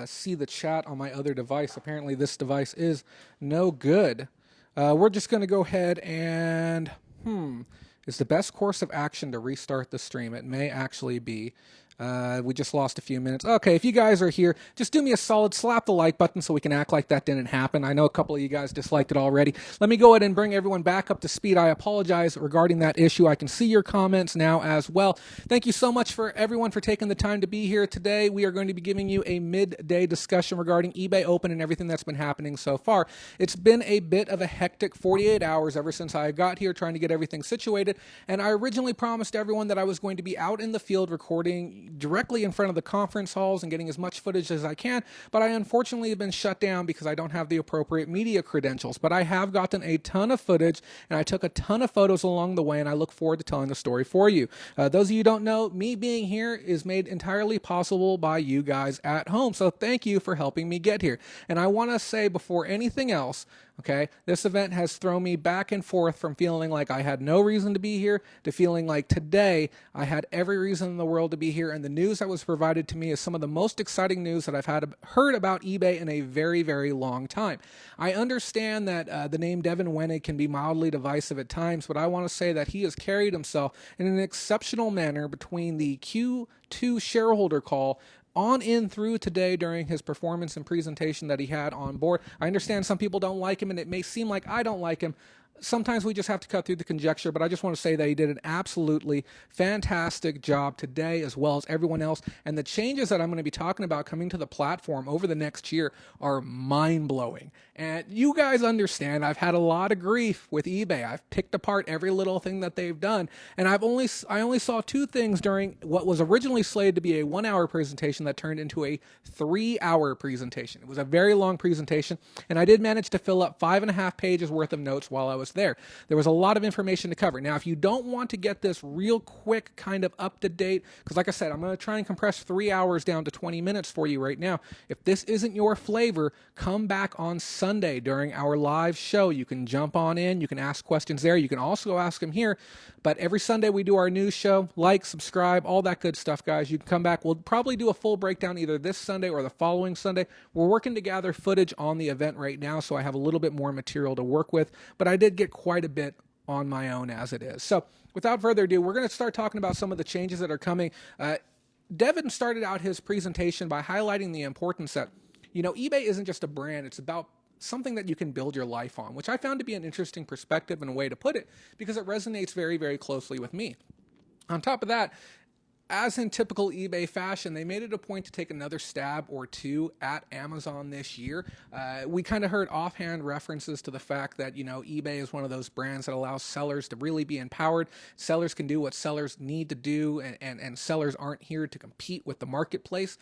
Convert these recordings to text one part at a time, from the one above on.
See the chat on my other device. Apparently, this device is no good. We're just going to go ahead and, is the best course of action to restart the stream? It may actually be. We just lost a few minutes. Okay, if you guys are here, just do me a solid, slap the like button so we can act like that didn't happen. I know a couple of you guys disliked it already. Let me go ahead and bring everyone back up to speed. I apologize regarding that issue. I can see your comments now as well. Thank you so much for everyone for taking the time to be here today. We are going to be giving you a midday discussion regarding eBay Open and everything that's been happening so far. It's been a bit of a hectic 48 hours ever since I got here trying to get everything situated, and I originally promised everyone that I was going to be out in the field recording directly in front of the conference halls and getting as much footage as I can, but I unfortunately have been shut down because I don't have the appropriate media credentials. But I have gotten a ton of footage, and I took a ton of photos along the way, and I look forward to telling the story for you. Those of you who don't know, me being here is made entirely possible by you guys at home, so thank you for helping me get here. And I want to say before anything else, okay, this event has thrown me back and forth from feeling like I had no reason to be here to feeling like today I had every reason in the world to be here, and the news that was provided to me is some of the most exciting news that I've heard about eBay in a very, very long time. I understand that the name Devin Wenig can be mildly divisive at times, but I want to say that he has carried himself in an exceptional manner between the Q2 shareholder call on in through today during his performance and presentation that he had on board. I understand some people don't like him, and it may seem like I don't like him. Sometimes we just have to cut through the conjecture, but I just want to say that he did an absolutely fantastic job today as well as everyone else. And the changes that I'm going to be talking about coming to the platform over the next year are mind-blowing. And you guys understand I've had a lot of grief with eBay. I've picked apart every little thing that they've done. And I only saw two things during what was originally slated to be a 1-hour presentation that turned into a 3-hour presentation. It was a very long presentation, and I did manage to fill up 5.5 pages worth of notes while I was there. There was a lot of information to cover. Now, if you don't want to get this real quick kind of up to date, because like I said, I'm going to try and compress 3 hours down to 20 minutes for you right now. If this isn't your flavor, come back on Sunday during our live show. You can jump on in. You can ask questions there. You can also ask them here. But every Sunday we do our news show. Like, subscribe, all that good stuff, guys. You can come back. We'll probably do a full breakdown either this Sunday or the following Sunday. We're working to gather footage on the event right now, so I have a little bit more material to work with. But I did get quite a bit on my own as it is. So without further ado, we're going to start talking about some of the changes that are coming. Devin started out his presentation by highlighting the importance that, eBay isn't just a brand. It's about something that you can build your life on, which I found to be an interesting perspective and a way to put it because it resonates very, very closely with me. On top of that, as in typical eBay fashion, they made it a point to take another stab or two at Amazon this year. We kind of heard offhand references to the fact that, eBay is one of those brands that allows sellers to really be empowered. Sellers can do what sellers need to do, and sellers aren't here to compete with the marketplace,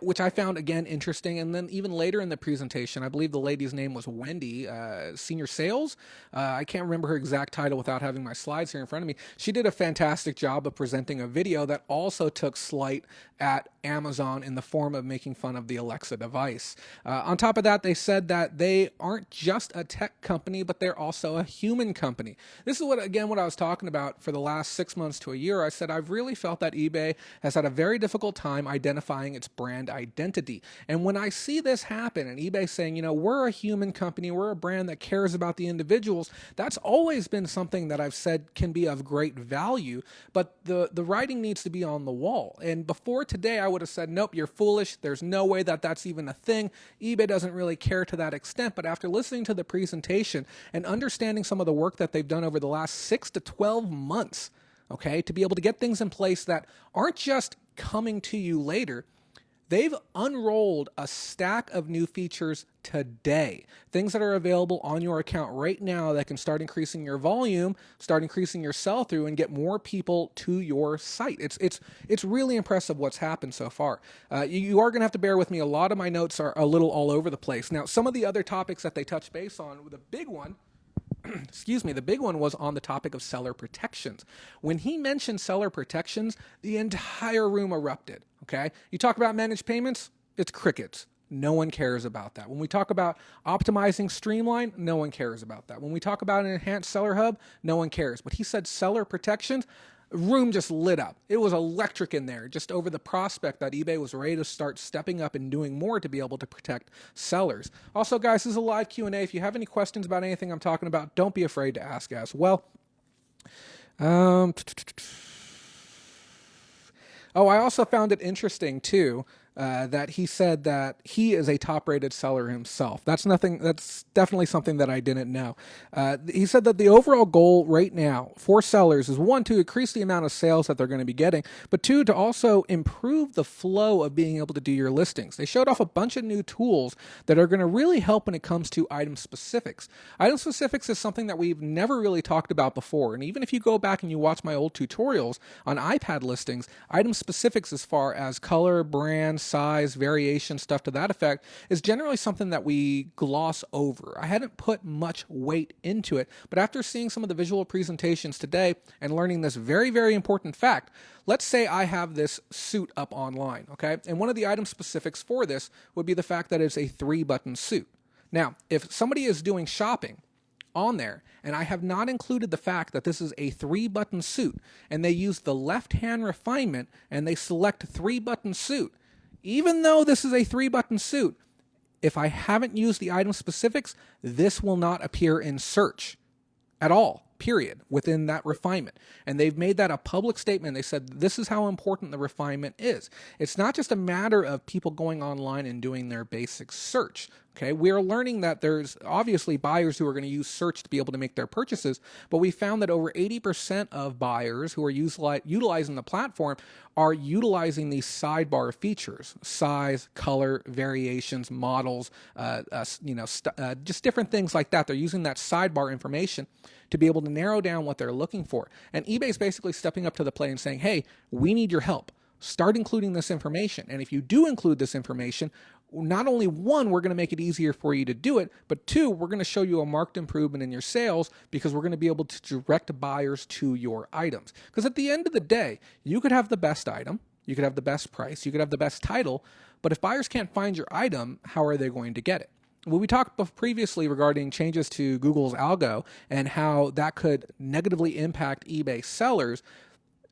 which I found, again, interesting. And then even later in the presentation, I believe the lady's name was Wendy, Senior Sales. I can't remember her exact title without having my slides here in front of me. She did a fantastic job of presenting a video that also took slight at Amazon in the form of making fun of the Alexa device. On top of that, they said that they aren't just a tech company, but they're also a human company. This is what I was talking about for the last 6 months to a year. I said I've really felt that eBay has had a very difficult time identifying its brand identity. And when I see this happen and eBay saying, we're a human company, we're a brand that cares about the individuals, that's always been something that I've said can be of great value, but the writing needs to be on the wall. And before today, I would have said, nope, you're foolish. There's no way that that's even a thing. eBay doesn't really care to that extent. But after listening to the presentation and understanding some of the work that they've done over the last 6 to 12 months, okay, to be able to get things in place that aren't just coming to you later, they've unrolled a stack of new features today. Things that are available on your account right now that can start increasing your volume, start increasing your sell-through, and get more people to your site. It's really impressive what's happened so far. You are going to have to bear with me. A lot of my notes are a little all over the place. Now, some of the other topics that they touch base on, the big one, the big one was on the topic of seller protections. When he mentioned seller protections, the entire room erupted. Okay, you talk about managed payments, it's crickets. No one cares about that. When we talk about optimizing Streamline, no one cares about that. When we talk about an enhanced seller hub, no one cares. But he said seller protections. room just lit up. It was electric in there, just over the prospect that eBay was ready to start stepping up and doing more to be able to protect sellers. Also, guys, this is a live Q&A. If you have any questions about anything I'm talking about, don't be afraid to ask as well. Oh, I also found it interesting too that he said that he is a top-rated seller himself. That's definitely something that I didn't know. He said that the overall goal right now for sellers is, one, to increase the amount of sales that they're going to be getting, but two, to also improve the flow of being able to do your listings. They showed off a bunch of new tools that are going to really help when it comes to item specifics. Item specifics is something that we've never really talked about before, and even if you go back and you watch my old tutorials on iPad listings, item specifics as far as color, brand, size, variation, stuff to that effect is generally something that we gloss over. I hadn't put much weight into it, but after seeing some of the visual presentations today and learning this very, very important fact, let's say I have this suit up online, okay? And one of the item specifics for this would be the fact that it's a 3-button suit. Now, if somebody is doing shopping on there, and I have not included the fact that this is a 3-button suit, and they use the left-hand refinement, and they select 3-button suit, even though this is a 3-button suit, if I haven't used the item specifics, this will not appear in search at all, period, within that refinement. And they've made that a public statement. They said this is how important the refinement is. It's not just a matter of people going online and doing their basic search. Okay, we are learning that there's obviously buyers who are going to use search to be able to make their purchases, but we found that over 80% of buyers who are utilizing the platform are utilizing these sidebar features: size, color, variations, models, just different things like that. They're using that sidebar information to be able to narrow down what they're looking for. And eBay's basically stepping up to the plate and saying, hey, we need your help. Start including this information. And if you do include this information, not only one, we're going to make it easier for you to do it, but two, we're going to show you a marked improvement in your sales because we're going to be able to direct buyers to your items. Because at the end of the day, you could have the best item, you could have the best price, you could have the best title, but if buyers can't find your item, how are they going to get it? Well, we talked previously regarding changes to Google's algo and how that could negatively impact eBay sellers.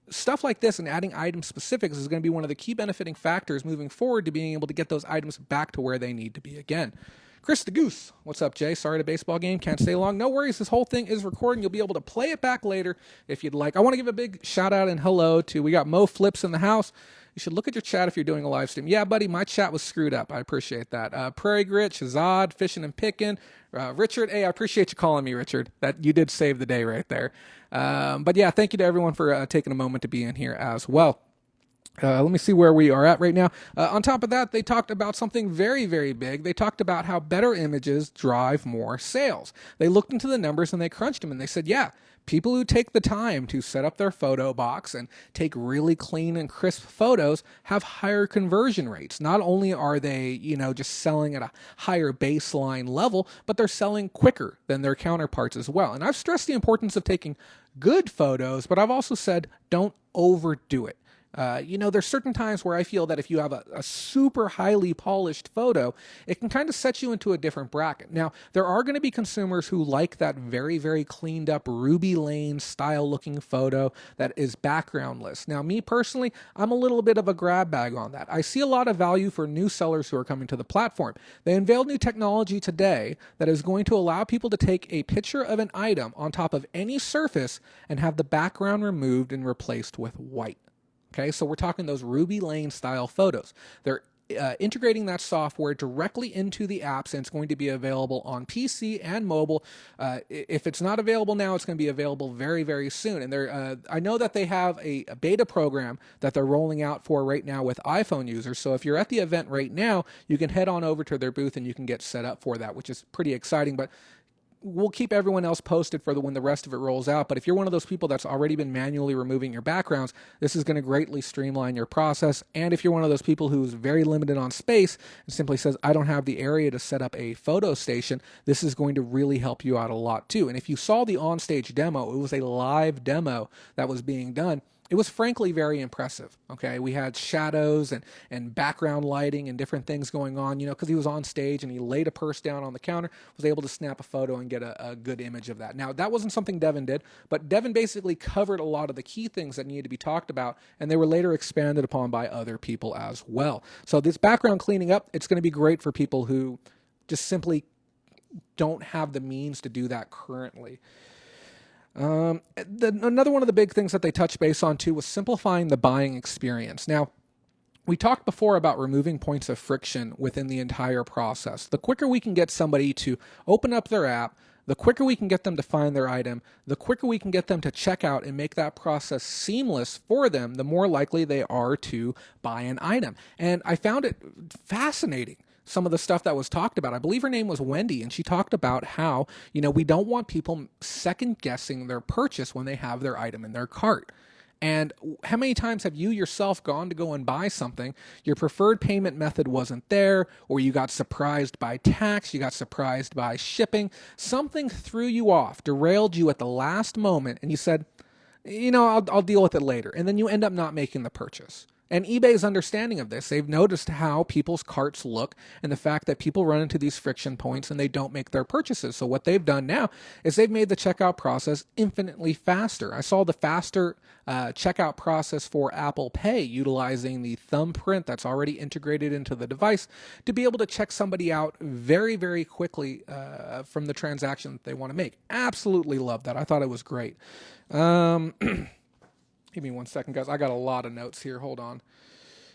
Stuff like this and adding item specifics is going to be one of the key benefiting factors moving forward to being able to get those items back to where they need to be again. Chris the Goose, what's up, Jay? Sorry to baseball game, can't stay long. No worries, this whole thing is recording. You'll be able to play it back later if you'd like. I want to give a big shout out and hello to, we got Mo Flips in the house. You should look at your chat if you're doing a live stream. Yeah, buddy, my chat was screwed up. I appreciate that. Prairie Grit, Shazad, Fishing and Picking, Richard. Hey, I appreciate you calling me, Richard. That you did save the day right there. But yeah, thank you to everyone for taking a moment to be in here as well. Let me see where we are at right now. On top of that, they talked about something very, very big. They talked about how better images drive more sales. They looked into the numbers and they crunched them and they said, yeah, people who take the time to set up their photo box and take really clean and crisp photos have higher conversion rates. Not only are they, just selling at a higher baseline level, but they're selling quicker than their counterparts as well. And I've stressed the importance of taking good photos, but I've also said don't overdo it. There's certain times where I feel that if you have a super highly polished photo, it can kind of set you into a different bracket. Now, there are going to be consumers who like that very, very cleaned up Ruby Lane style looking photo that is backgroundless. Now, me personally, I'm a little bit of a grab bag on that. I see a lot of value for new sellers who are coming to the platform. They unveiled new technology today that is going to allow people to take a picture of an item on top of any surface and have the background removed and replaced with white. Okay, so we're talking those Ruby Lane style photos. They're integrating that software directly into the apps, and it's going to be available on PC and mobile. If it's not available now, it's going to be available very, very soon. And I know that they have a beta program that they're rolling out for right now with iPhone users. So if you're at the event right now, you can head on over to their booth and you can get set up for that, which is pretty exciting. But we'll keep everyone else posted for when the rest of it rolls out. But if you're one of those people that's already been manually removing your backgrounds, this is going to greatly streamline your process. And if you're one of those people who's very limited on space and simply says, I don't have the area to set up a photo station, this is going to really help you out a lot too. And if you saw the onstage demo, it was a live demo that was being done. it was frankly very impressive. Okay, we had shadows and background lighting and different things going on, because he was on stage and he laid a purse down on the counter, was able to snap a photo and get a good image of that. Now, that wasn't something Devin did, but Devin basically covered a lot of the key things that needed to be talked about, and they were later expanded upon by other people as well. So this background cleaning up, it's going to be great for people who just simply don't have the means to do that currently. Another one of the big things that they touched base on too was simplifying the buying experience. Now, we talked before about removing points of friction within the entire process. The quicker we can get somebody to open up their app, the quicker we can get them to find their item, the quicker we can get them to check out and make that process seamless for them, the more likely they are to buy an item. And I found it fascinating, some of the stuff that was talked about. I believe her name was Wendy, and she talked about how, we don't want people second guessing their purchase when they have their item in their cart. And how many times have you yourself gone to go and buy something, your preferred payment method wasn't there, or you got surprised by tax, you got surprised by shipping, something threw you off, derailed you at the last moment, and you said, I'll deal with it later. And then you end up not making the purchase. And eBay's understanding of this, they've noticed how people's carts look and the fact that people run into these friction points and they don't make their purchases. So what they've done now is they've made the checkout process infinitely faster. I saw the faster checkout process for Apple Pay utilizing the thumbprint that's already integrated into the device to be able to check somebody out very, very quickly from the transaction that they want to make. Absolutely love that. I thought it was great. Give me 1 second, guys. I got a lot of notes here. Hold on.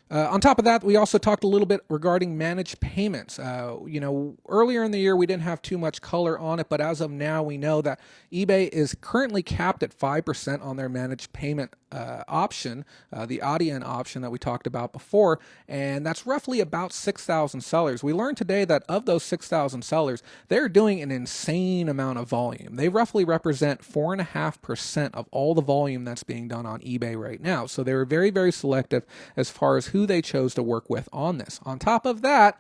On top of that, we also talked a little bit regarding managed payments. Earlier in the year, we didn't have too much color on it, but as of now, we know that eBay is currently capped at 5% on their managed payment option, the Adyen option that we talked about before, and that's roughly about 6,000 sellers. We learned today that of those 6,000 sellers, they're doing an insane amount of volume. They roughly represent 4.5% of all the volume that's being done on eBay right now. So they were very, very selective as far as who they chose to work with on this. On top of that,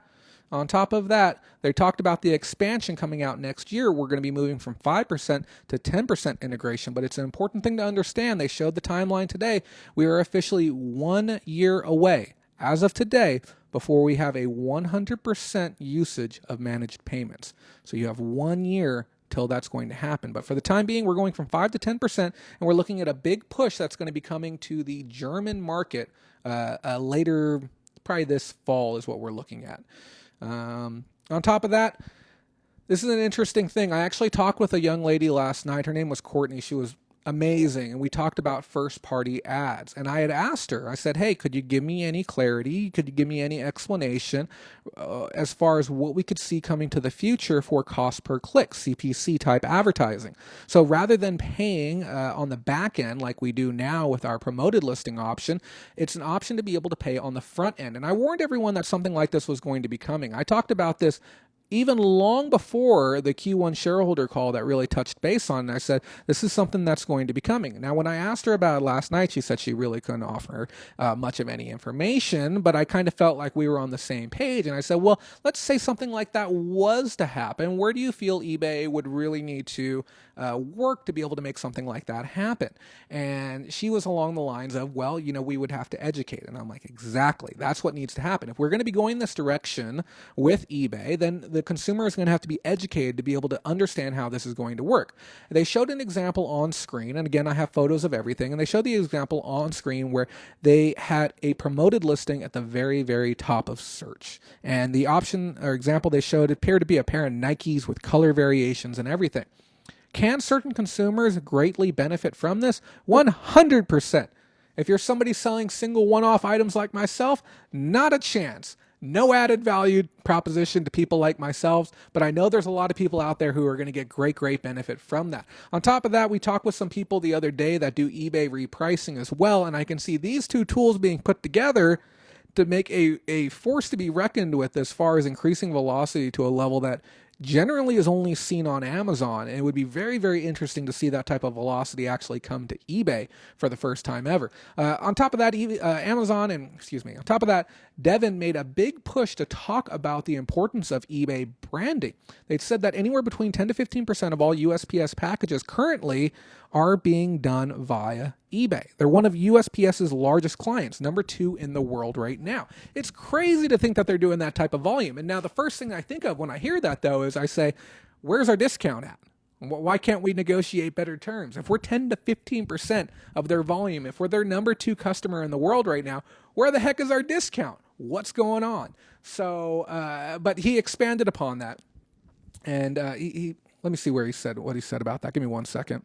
they talked about the expansion coming out next year. We're going to be moving from 5% to 10% integration, but it's an important thing to understand. They showed the timeline today. We are officially 1 year away, as of today, before we have a 100% usage of managed payments. So you have 1 year till that's going to happen. But for the time being, we're going from 5 to 10%, and we're looking at a big push that's going to be coming to the German market later, probably this fall is what we're looking at. On top of that, this is an interesting thing. I actually talked with a young lady last night. Her name was Courtney. She was amazing. And we talked about first-party ads. And I had asked her, I said, hey, could you give me any clarity? Could you give me any explanation as far as what we could see coming to the future for cost per click, CPC type advertising? So rather than paying on the back end like we do now with our promoted listing option, it's an option to be able to pay on the front end. And I warned everyone that something like this was going to be coming. I talked about this even long before the Q1 shareholder call that really touched base on it. I said, this is something that's going to be coming. Now, when I asked her about it last night, she said she really couldn't offer much of any information, but I kind of felt like we were on the same page. And I said, well, let's say something like that was to happen. Where do you feel eBay would really need to work to be able to make something like that happen? And she was along the lines of, well, we would have to educate. And I'm like, exactly. That's what needs to happen. If we're going to be going this direction with eBay, then the consumer is going to have to be educated to be able to understand how this is going to work. They showed an example on screen, and again, I have photos of everything, and they showed the example on screen where they had a promoted listing at the very, very top of search. And the option or example they showed appeared to be a pair of Nikes with color variations and everything. Can certain consumers greatly benefit from this? 100%. If you're somebody selling single one-off items like myself, not a chance. No added value proposition to people like myself, but I know there's a lot of people out there who are going to get great, great benefit from that. On top of that, we talked with some people the other day that do eBay repricing as well, and I can see these two tools being put together to make a force to be reckoned with as far as increasing velocity to a level that generally is only seen on Amazon, and it would be very, very interesting to see that type of velocity actually come to eBay for the first time ever. On top of that, on top of that, Devin made a big push to talk about the importance of eBay branding. They said that anywhere between 10 to 15% of all USPS packages currently are being done via eBay. They're one of USPS's largest clients, number 2 in the world right now. It's crazy to think that they're doing that type of volume. And now the first thing I think of when I hear that, though, is I say, where's our discount at? Why can't we negotiate better terms? If we're 10 to 15% of their volume, if we're their number 2 customer in the world right now, where the heck is our discount? What's going on? So, but he expanded upon that. And he let me see where he said what he said about that. Give me 1 second.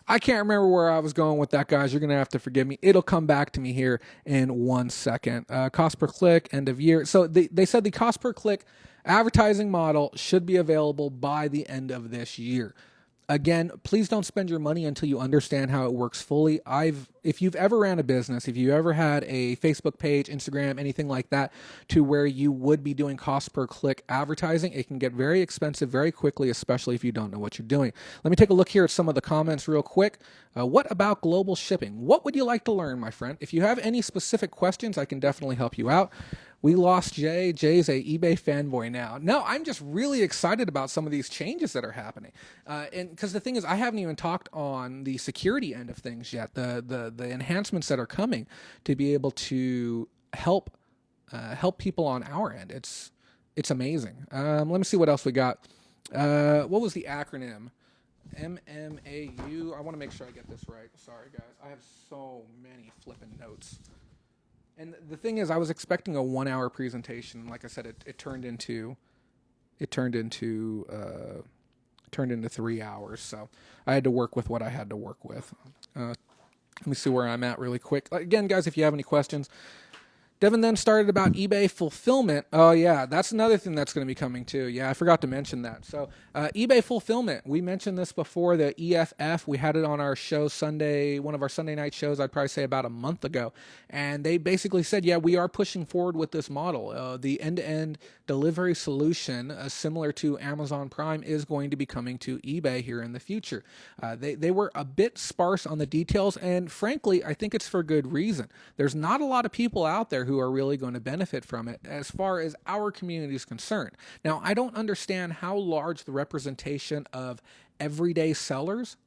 I can't remember where I was going with that, guys. You're going to have to forgive me. It'll come back to me here in 1 second. Cost per click, end of year. So they said the cost per click advertising model should be available by the end of this year. Again, please don't spend your money until you understand how it works fully. If you've ever ran a business, if you ever had a Facebook page, Instagram, anything like that, to where you would be doing cost per click advertising, it can get very expensive very quickly, especially if you don't know what you're doing. Let me take a look here at some of the comments real quick. What about global shipping? What would you like to learn, my friend? If you have any specific questions, I can definitely help you out. We lost Jay. Jay's a eBay fanboy now. No, I'm just really excited about some of these changes that are happening. And because the thing is, I haven't even talked on the security end of things yet. The enhancements that are coming to be able to help people on our end. It's amazing. Let me see what else we got. What was the acronym? MMAU. I want to make sure I get this right. Sorry, guys. I have so many flipping notes. And the thing is, I was expecting a 1 hour presentation. Like I said, it turned into 3 hours. So I had to work with what I had to work with. Let me see where I'm at really quick. Again, guys, if you have any questions. Devin then started about eBay fulfillment. Oh, yeah, that's another thing that's going to be coming too. Yeah, I forgot to mention that. So eBay fulfillment, we mentioned this before, the EFF. We had it on our show Sunday, one of our Sunday night shows, I'd probably say about a month ago. And they basically said, yeah, we are pushing forward with this model. The end-to-end delivery solution, similar to Amazon Prime, is going to be coming to eBay here in the future. They were a bit sparse on the details, and frankly, I think it's for good reason. There's not a lot of people out there who are really going to benefit from it as far as our community is concerned. Now, I don't understand how large the representation of everyday sellers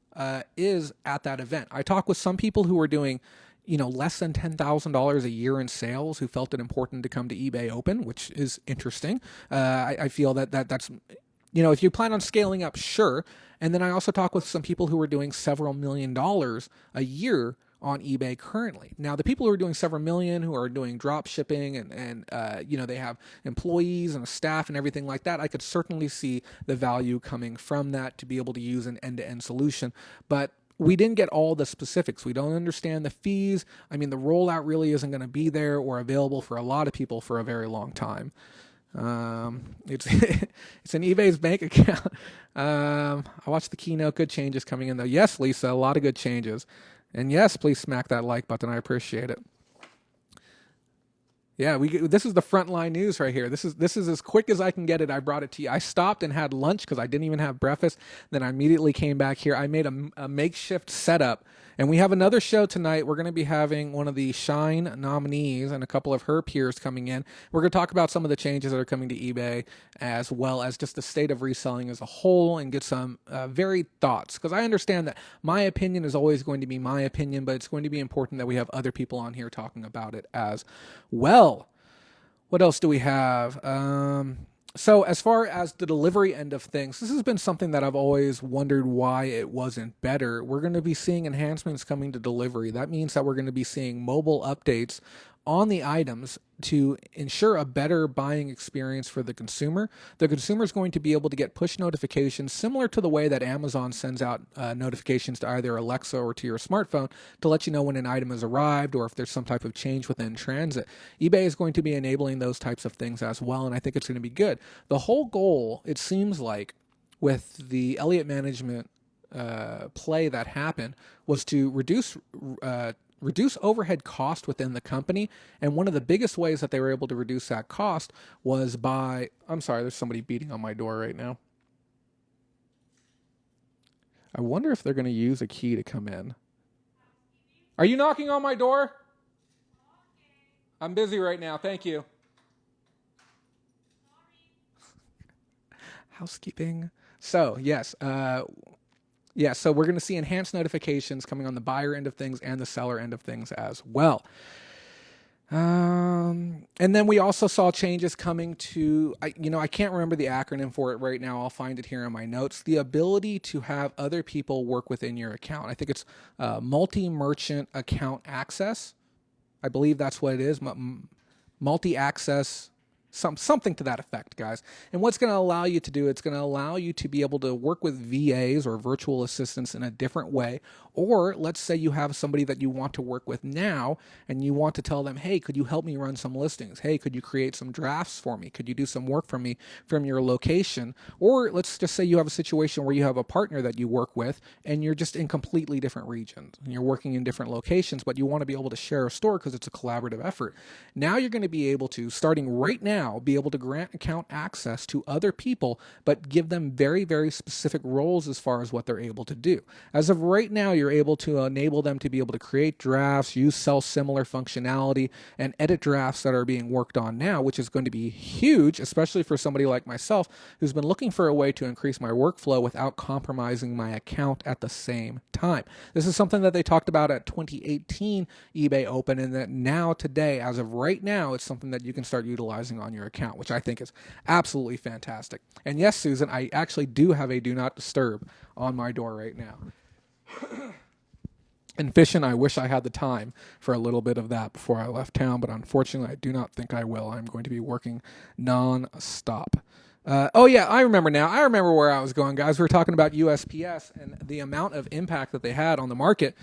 is at that event. I talked with some people who are doing less than $10,000 a year in sales who felt it important to come to eBay Open, which is interesting. I feel that's, if you plan on scaling up, sure. And then I also talk with some people who are doing several $1 million a year on eBay currently. Now, the people who are doing several million, who are doing drop shipping and they have employees and a staff and everything like that, I could certainly see the value coming from that to be able to use an end-to-end solution. But we didn't get all the specifics. We don't understand the fees. I mean, the rollout really isn't going to be there or available for a lot of people for a very long time. It's in eBay's bank account. I watched the keynote. Good changes coming in though. Yes, Lisa, a lot of good changes. And yes, please smack that like button. I appreciate it. Yeah, this is the frontline news right here. This is as quick as I can get it. I brought it to you. I stopped and had lunch because I didn't even have breakfast. Then I immediately came back here. I made a makeshift setup. And we have another show tonight. We're going to be having one of the Shine nominees and a couple of her peers coming in. We're going to talk about some of the changes that are coming to eBay, as well as just the state of reselling as a whole, and get some varied thoughts. Because I understand that my opinion is always going to be my opinion, but it's going to be important that we have other people on here talking about it as well. What else do we have? So as far as the delivery end of things, this has been something that I've always wondered why it wasn't better. We're going to be seeing enhancements coming to delivery. That means that we're going to be seeing mobile updates on the items to ensure a better buying experience for the consumer. The consumer is going to be able to get push notifications similar to the way that Amazon sends out notifications to either Alexa or to your smartphone to let you know when an item has arrived or if there's some type of change within transit. eBay is going to be enabling those types of things as well, and I think it's going to be good. The whole goal, it seems like, with the Elliott management play that happened was to reduce overhead cost within the company. And one of the biggest ways that they were able to reduce that cost was by, I'm sorry, there's somebody beating on my door right now. I wonder if they're going to use a key to come in. Are you knocking on my door? I'm busy right now. Thank you. Housekeeping. So, yes, Yeah, so we're going to see enhanced notifications coming on the buyer end of things and the seller end of things as well. And then we also saw changes coming to, I can't remember the acronym for it right now. I'll find it here in my notes. The ability to have other people work within your account. I think it's multi-merchant account access. I believe that's what it is. Multi-access, something to that effect, guys. And what's going to allow you to do, it's going to allow you to be able to work with VAs or virtual assistants in a different way. Or let's say you have somebody that you want to work with now and you want to tell them, hey, could you help me run some listings? Hey, could you create some drafts for me? Could you do some work for me from your location? Or let's just say you have a situation where you have a partner that you work with and you're just in completely different regions and you're working in different locations, but you want to be able to share a store because it's a collaborative effort. Now you're going to be able to, starting right now, be able to grant account access to other people, but give them very, very specific roles as far as what they're able to do. As of right now, you're able to enable them to be able to create drafts, use similar functionality, and edit drafts that are being worked on now, which is going to be huge, especially for somebody like myself who's been looking for a way to increase my workflow without compromising my account at the same time. This is something that they talked about at 2018 eBay Open, and that now today, as of right now, it's something that you can start utilizing on your account, which I think is absolutely fantastic. And yes, Susan, I actually do have a do not disturb on my door right now. And fishing, I wish I had the time for a little bit of that before I left town, but unfortunately, I do not think I will. I'm going to be working non-stop. Oh, yeah, I remember now. I remember where I was going, guys. We were talking about USPS and the amount of impact that they had on the market.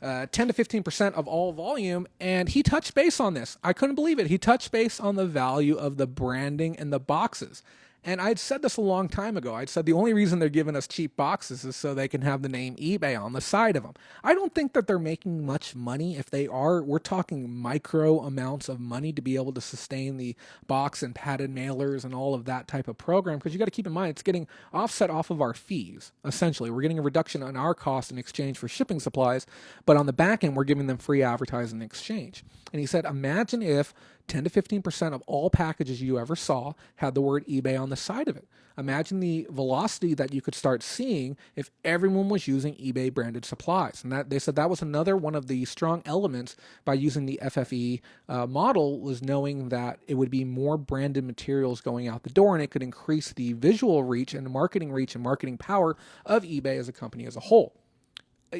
10 to 15% of all volume, and he touched base on this. I couldn't believe it. He touched base on the value of the branding and the boxes. And I'd said this a long time ago. I'd said the only reason they're giving us cheap boxes is so they can have the name eBay on the side of them. I don't think that they're making much money. If they are, we're talking micro amounts of money to be able to sustain the box and padded mailers and all of that type of program, because you got to keep in mind it's getting offset off of our fees. Essentially, we're getting a reduction on our cost in exchange for shipping supplies, but on the back end, we're giving them free advertising in exchange. And he said, imagine if 10 to 15% of all packages you ever saw had the word eBay on the side of it. Imagine the velocity that you could start seeing if everyone was using eBay branded supplies. And that they said that was another one of the strong elements by using the FFE model, was knowing that it would be more branded materials going out the door, and it could increase the visual reach and marketing power of eBay as a company as a whole.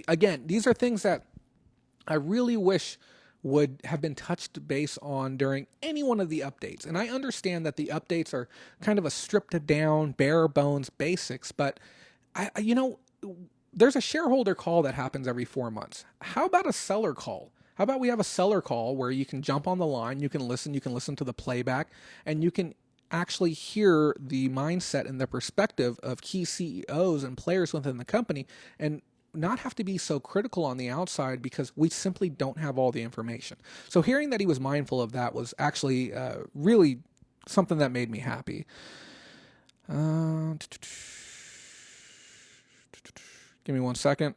Again, these are things that I really wish would have been touched base on during any one of the updates. And I understand that the updates are kind of a stripped down, bare bones basics, but there's a shareholder call that happens every 4 months. How about a seller call? How about we have a seller call where you can jump on the line, you can listen to the playback, and you can actually hear the mindset and the perspective of key CEOs and players within the company, and not have to be so critical on the outside because we simply don't have all the information. So hearing that he was mindful of that was actually really something that made me happy. Give me 1 second.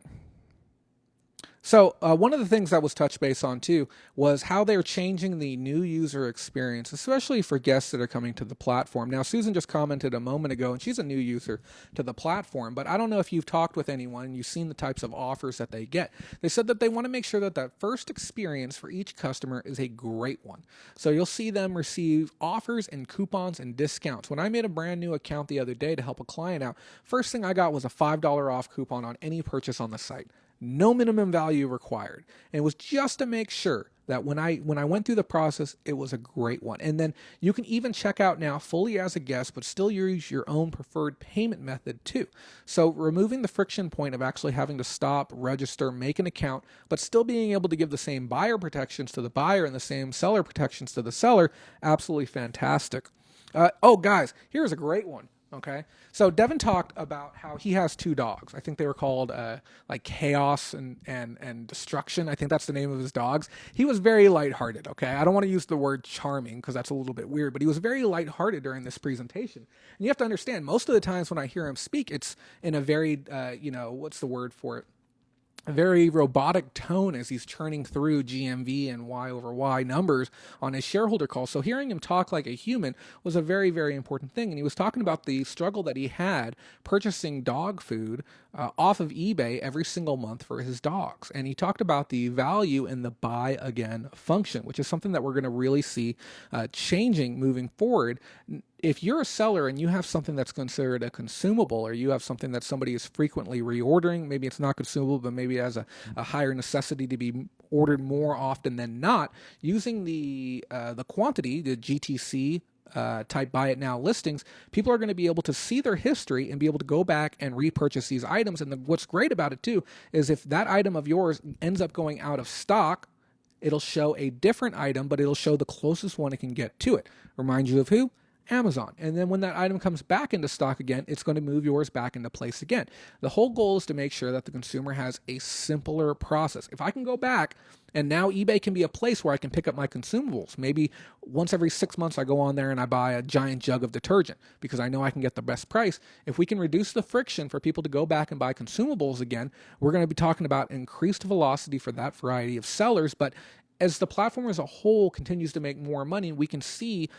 So one of the things that was touched base on too was how they're changing the new user experience, especially for guests that are coming to the platform. Now, Susan just commented a moment ago, and she's a new user to the platform, but I don't know if you've talked with anyone and you've seen the types of offers that they get. They said that they want to make sure that that first experience for each customer is a great one. So you'll see them receive offers and coupons and discounts. When I made a brand new account the other day to help a client out, first thing I got was a $5 off coupon on any purchase on the site. No minimum value required. And it was just to make sure that when I went through the process, it was a great one. And then you can even check out now fully as a guest, but still use your own preferred payment method too. So removing the friction point of actually having to stop, register, make an account, but still being able to give the same buyer protections to the buyer and the same seller protections to the seller, absolutely fantastic. Guys, here's a great one. Okay, so Devin talked about how he has 2 dogs. I think they were called like Chaos and Destruction. I think that's the name of his dogs. He was very lighthearted. Okay, I don't want to use the word charming because that's a little bit weird, but he was very lighthearted during this presentation. And you have to understand, most of the times when I hear him speak, it's in a very what's the word for it? very robotic tone as he's churning through GMV and Y over Y numbers on his shareholder call. So hearing him talk like a human was a very, very important thing. And he was talking about the struggle that he had purchasing dog food off of eBay every single month for his dogs. And he talked about the value in the buy again function, which is something that we're going to really see changing moving forward. If you're a seller and you have something that's considered a consumable, or you have something that somebody is frequently reordering, maybe it's not consumable, but maybe it has a higher necessity to be ordered more often than not, using the quantity, the GTC type buy it now listings, people are going to be able to see their history and be able to go back and repurchase these items. And what's great about it too is if that item of yours ends up going out of stock, it'll show a different item, but it'll show the closest one it can get to it. Remind you of who? Amazon. And then when that item comes back into stock again, it's going to move yours back into place again. The whole goal is to make sure that the consumer has a simpler process. If I can go back, and now eBay can be a place where I can pick up my consumables. Maybe once every 6 months I go on there and I buy a giant jug of detergent because I know I can get the best price. If we can reduce the friction for people to go back and buy consumables again, we're going to be talking about increased velocity for that variety of sellers. But as the platform as a whole continues to make more money, we can see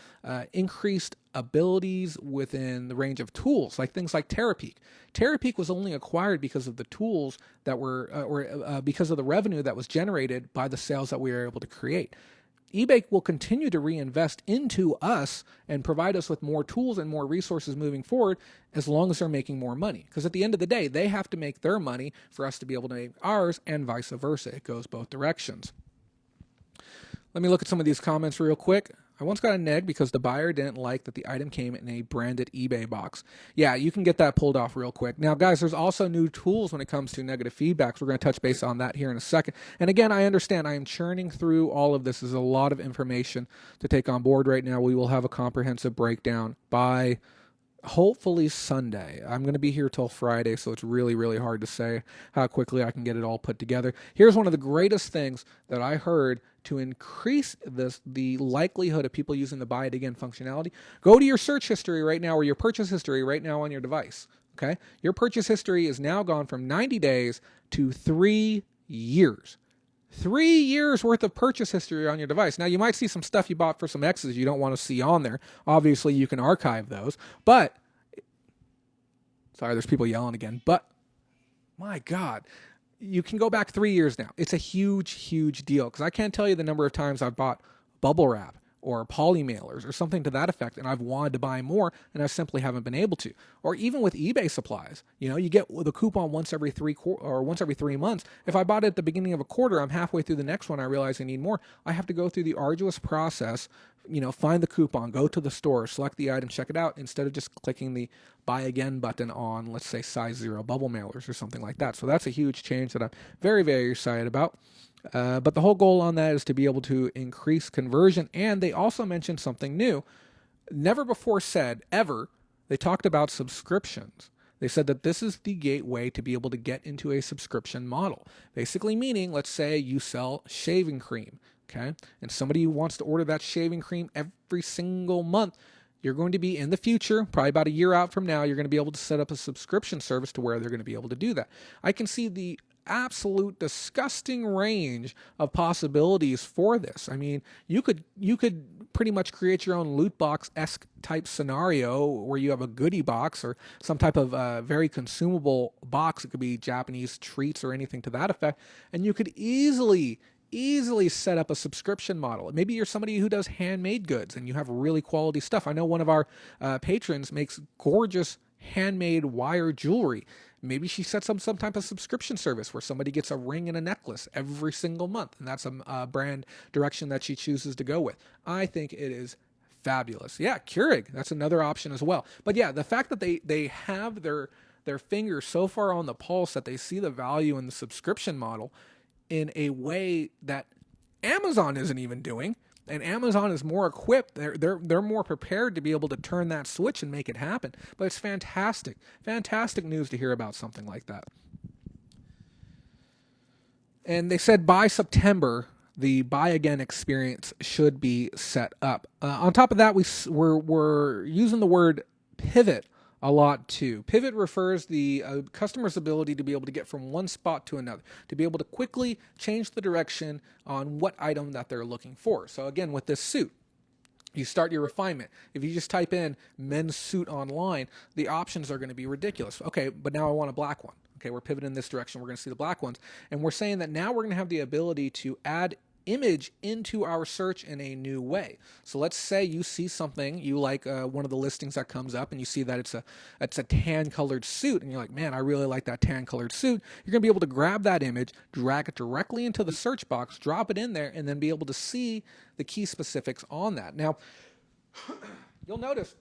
increased abilities within the range of tools, like things like Terapeak. Terapeak was only acquired because of the tools that were, because of the revenue that was generated by the sales that we were able to create. eBay will continue to reinvest into us and provide us with more tools and more resources moving forward as long as they're making more money. Because at the end of the day, they have to make their money for us to be able to make ours, and vice versa. It goes both directions. Let me look at some of these comments real quick. I once got a neg because the buyer didn't like that the item came in a branded eBay box. Yeah, you can get that pulled off real quick. Now, guys, there's also new tools when it comes to negative feedbacks. We're going to touch base on that here in a second. And again, I understand I am churning through all of this. There's a lot of information to take on board right now. We will have a comprehensive breakdown by hopefully Sunday. I'm going to be here till Friday, so it's really, really hard to say how quickly I can get it all put together. Here's one of the greatest things that I heard to increase the likelihood of people using the buy it again functionality. Go to your search history right now, or your purchase history right now on your device. Okay? Your purchase history is now gone from 90 days to 3 years. 3 years worth of purchase history on your device. Now, you might see some stuff you bought for some X's you don't want to see on there. Obviously, you can archive those. But, sorry, there's people yelling again. But, my God, you can go back 3 years now. It's a huge, huge deal. Because I can't tell you the number of times I've bought bubble wrap or poly mailers or something to that effect, and I've wanted to buy more, and I simply haven't been able to. Or even with eBay supplies, you get the coupon once every 3 months. If I bought it at the beginning of a quarter, I'm halfway through the next one, I realize I need more. I have to go through the arduous process, find the coupon, go to the store, select the item, check it out, instead of just clicking the buy again button on, let's say, size 0 bubble mailers or something like that. So that's a huge change that I'm very, very excited about. But the whole goal on that is to be able to increase conversion. And they also mentioned something new, never before said, ever. They talked about subscriptions. They said that this is the gateway to be able to get into a subscription model. Basically meaning, let's say you sell shaving cream, okay? And somebody wants to order that shaving cream every single month. You're going to be, in the future, probably about a year out from now, you're going to be able to set up a subscription service to where they're going to be able to do that. I can see the absolute disgusting range of possibilities for this. I mean, you could pretty much create your own loot box-esque type scenario where you have a goodie box or some type of very consumable box. It could be Japanese treats or anything to that effect, and you could easily set up a subscription model. Maybe you're somebody who does handmade goods and you have really quality stuff. I know one of our patrons makes gorgeous handmade wire jewelry. Maybe she sets up some type of subscription service where somebody gets a ring and a necklace every single month, and that's a brand direction that she chooses to go with. I think it is fabulous. Yeah, Keurig, that's another option as well. But yeah, the fact that they have their finger so far on the pulse that they see the value in the subscription model in a way that Amazon isn't even doing, and Amazon is more equipped. They're more prepared to be able to turn that switch and make it happen. But it's fantastic news to hear about something like that. And they said by September, the buy again experience should be set up. On top of that, we're using the word pivot a lot too. Pivot refers the customer's ability to be able to get from one spot to another, to be able to quickly change the direction on what item that they're looking for. So again, with this suit, you start your refinement. If you just type in men's suit online, the options are going to be ridiculous. Okay, but now I want a black one. Okay, we're pivoting in this direction. We're going to see the black ones. And we're saying that now we're going to have the ability to add image into our search in a new way. So let's say you see something, you like one of the listings that comes up, and you see that it's a tan colored suit, and you're like, man, I really like that tan colored suit. You're going to be able to grab that image, drag it directly into the search box, drop it in there, and then be able to see the key specifics on that. Now, you'll notice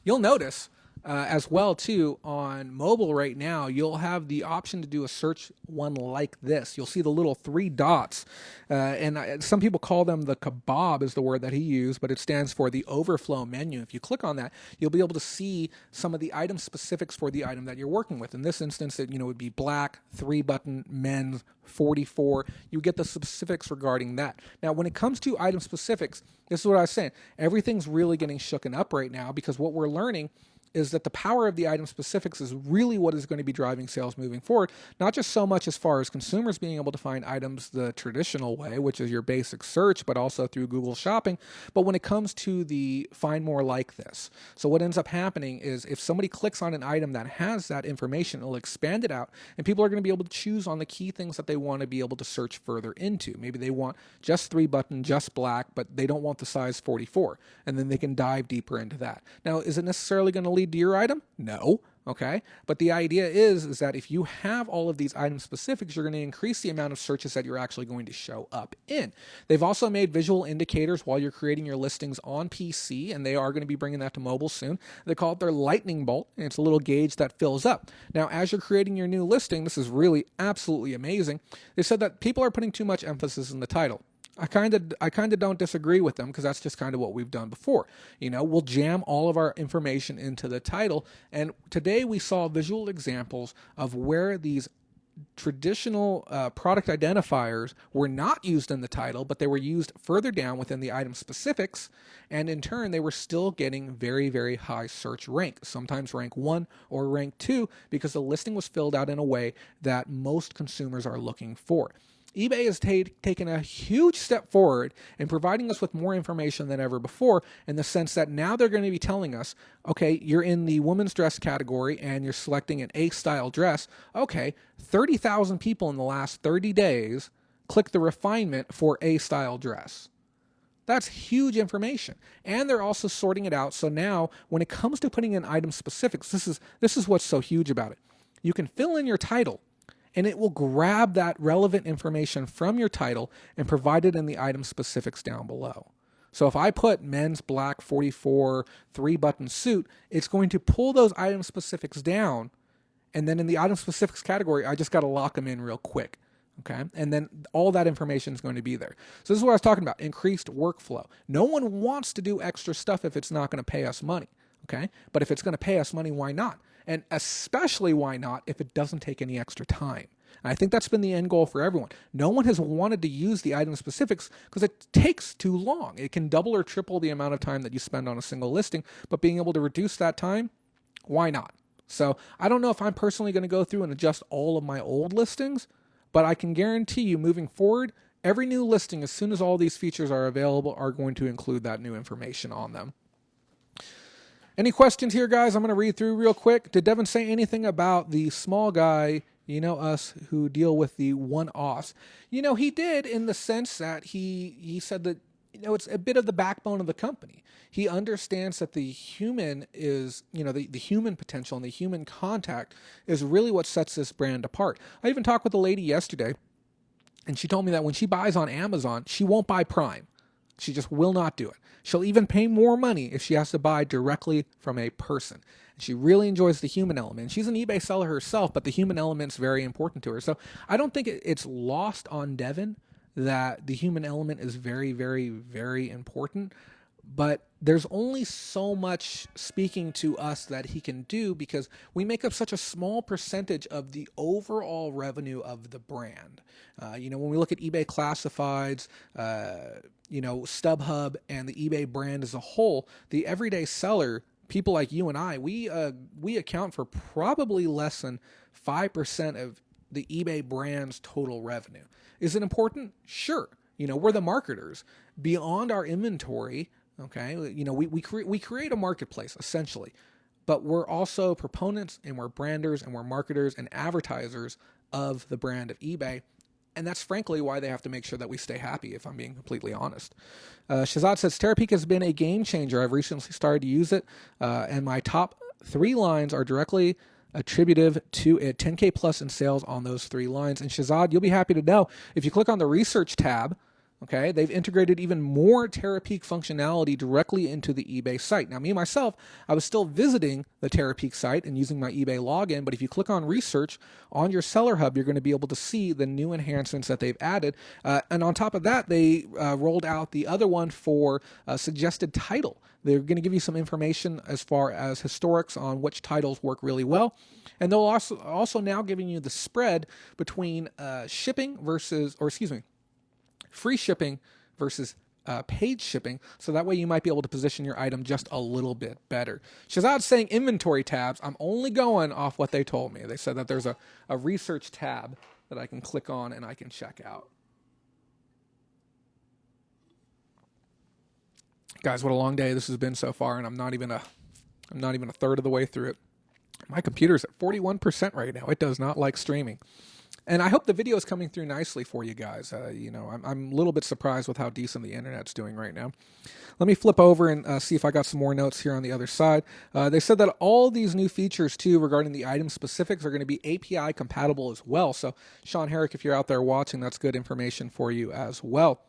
you'll notice as well too on mobile right now, you'll have the option to do a search one like this. You'll see the little three dots, and some people call them the kebab is the word that he used, but it stands for the overflow menu. If you click on that, you'll be able to see some of the item specifics for the item that you're working with. In this instance, it would be black, 3-button, men's, 44. You get the specifics regarding that. Now, when it comes to item specifics, this is what I was saying. Everything's really getting shooken up right now because what we're learning is that the power of the item specifics is really what is going to be driving sales moving forward, not just so much as far as consumers being able to find items the traditional way, which is your basic search, but also through Google Shopping, but when it comes to the find more like this. So what ends up happening is if somebody clicks on an item that has that information, it'll expand it out, and people are going to be able to choose on the key things that they want to be able to search further into. Maybe they want just 3-button, just black, but they don't want the size 44, and then they can dive deeper into that. Now, is it necessarily going to lead to your item? No. Okay. But the idea is that if you have all of these item specifics, you're going to increase the amount of searches that you're actually going to show up in. They've also made visual indicators while you're creating your listings on PC, and they are going to be bringing that to mobile soon. They call it their lightning bolt, and it's a little gauge that fills up. Now, as you're creating your new listing, this is really absolutely amazing. They said that people are putting too much emphasis in the title. I kind of don't disagree with them because that's just kind of what we've done before. We'll jam all of our information into the title, and today we saw visual examples of where these traditional product identifiers were not used in the title, but they were used further down within the item specifics, and in turn they were still getting very, very high search rank, sometimes rank 1 or rank 2, because the listing was filled out in a way that most consumers are looking for. eBay has taken a huge step forward in providing us with more information than ever before, in the sense that now they're going to be telling us, okay, you're in the women's dress category and you're selecting an A-style dress. Okay, 30,000 people in the last 30 days clicked the refinement for A-style dress. That's huge information. And they're also sorting it out. So now when it comes to putting in item specifics, this is what's so huge about it. You can fill in your title, and it will grab that relevant information from your title and provide it in the item specifics down below. So if I put men's black 44 3-button suit, it's going to pull those item specifics down, and then in the item specifics category, I just got to lock them in real quick. Okay, and then all that information is going to be there. So this is what I was talking about, increased workflow. No one wants to do extra stuff if it's not going to pay us money. Okay, but if it's going to pay us money, why not? And especially why not if it doesn't take any extra time. And I think that's been the end goal for everyone. No one has wanted to use the item specifics because it takes too long. It can double or triple the amount of time that you spend on a single listing, but being able to reduce that time, why not? So I don't know if I'm personally going to go through and adjust all of my old listings, but I can guarantee you moving forward, every new listing, as soon as all these features are available, are going to include that new information on them. Any questions here, guys? I'm going to read through real quick. Did Devin say anything about the small guy, us who deal with the one-offs? He did, in the sense that he said that, it's a bit of the backbone of the company. He understands that the human is, the human potential and the human contact is really what sets this brand apart. I even talked with a lady yesterday, and she told me that when she buys on Amazon, she won't buy Prime. She just will not do it. She'll even pay more money if she has to buy directly from a person. And she really enjoys the human element. She's an eBay seller herself, but the human element's very important to her. So I don't think it's lost on Devin that the human element is very, very, very important. but there's only so much speaking to us that he can do because we make up such a small percentage of the overall revenue of the brand. When we look at eBay classifieds, StubHub and the eBay brand as a whole, the everyday seller, people like you and I, we account for probably less than 5% of the eBay brand's total revenue. Is it important? Sure. We're the marketers. Beyond our inventory, okay, we create a marketplace essentially, but we're also proponents and we're branders and we're marketers and advertisers of the brand of eBay. And that's frankly why they have to make sure that we stay happy, if I'm being completely honest. Shazad says, Terapeak has been a game changer. I've recently started to use it, and my top 3 lines are directly attributive to it. 10K plus in sales on those 3 lines. And Shazad, you'll be happy to know, if you click on the research tab, okay, they've integrated even more Terapeak functionality directly into the eBay site. Now, me myself, I was still visiting the Terapeak site and using my eBay login, but if you click on research on your Seller Hub, you're going to be able to see the new enhancements that they've added. And on top of that, they rolled out the other one for suggested title. They're going to give you some information as far as historics on which titles work really well. And they'll also now giving you the spread between free shipping versus paid shipping, so that way you might be able to position your item just a little bit better. Shazad's saying inventory tabs. I'm only going off what they told me. They said that there's a research tab that I can click on and I can check out. Guys, what a long day this has been so far, and I'm not even a third of the way through it. My computer's at 41% right now. It does not like streaming. And I hope the video is coming through nicely for you guys. I'm a little bit surprised with how decent the internet's doing right now. Let me flip over and see if I got some more notes here on the other side. They said that all these new features, too, regarding the item specifics are going to be API compatible as well. So, Sean Herrick, if you're out there watching, that's good information for you as well.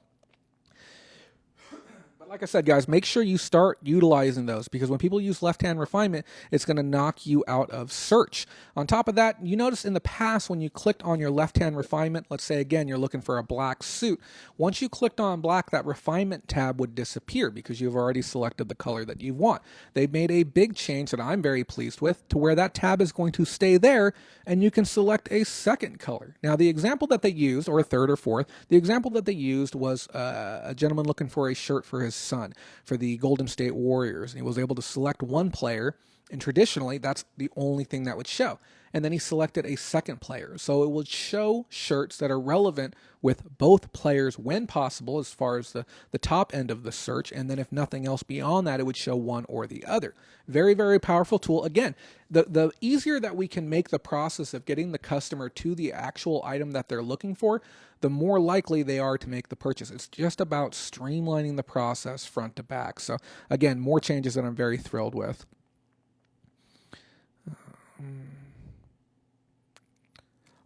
Like I said, guys, make sure you start utilizing those, because when people use left-hand refinement, it's going to knock you out of search. On top of that, you notice in the past when you clicked on your left-hand refinement, let's say again you're looking for a black suit, once you clicked on black, that refinement tab would disappear because you've already selected the color that you want. They've made a big change that I'm very pleased with, to where that tab is going to stay there and you can select a second color. Now, the example that they used, or a third or fourth, the example that they used was a gentleman looking for a shirt for his son for the Golden State Warriors, and he was able to select one player, and traditionally that's the only thing that would show. And then he selected a second player, so it would show shirts that are relevant with both players when possible, as far as the top end of the search. And then if nothing else beyond that, it would show one or the other. Very, very powerful tool. Again, the easier that we can make the process of getting the customer to the actual item that they're looking for, the more likely they are to make the purchase. It's just about streamlining the process front to back. So again, more changes that I'm very thrilled with.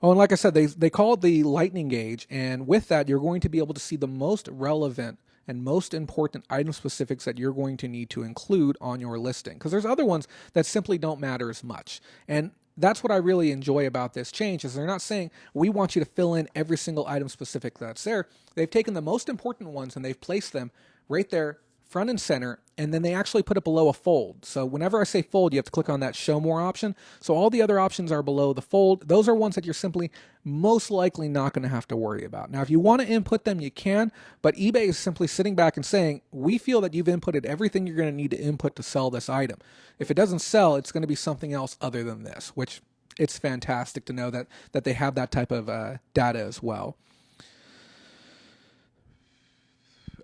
Oh, and like I said, they call it the lightning gauge, and with that, you're going to be able to see the most relevant and most important item specifics that you're going to need to include on your listing, because there's other ones that simply don't matter as much. And that's what I really enjoy about this change, is they're not saying we want you to fill in every single item specific that's there. They've taken the most important ones and they've placed them right there, front and center, and then they actually put it below a fold. So whenever I say fold, you have to click on that show more option. So all the other options are below the fold. Those are ones that you're simply most likely not going to have to worry about. Now, if you want to input them, you can, but eBay is simply sitting back and saying, we feel that you've inputted everything you're going to need to input to sell this item. If it doesn't sell, it's going to be something else other than this, which it's fantastic to know that they have that type of data as well.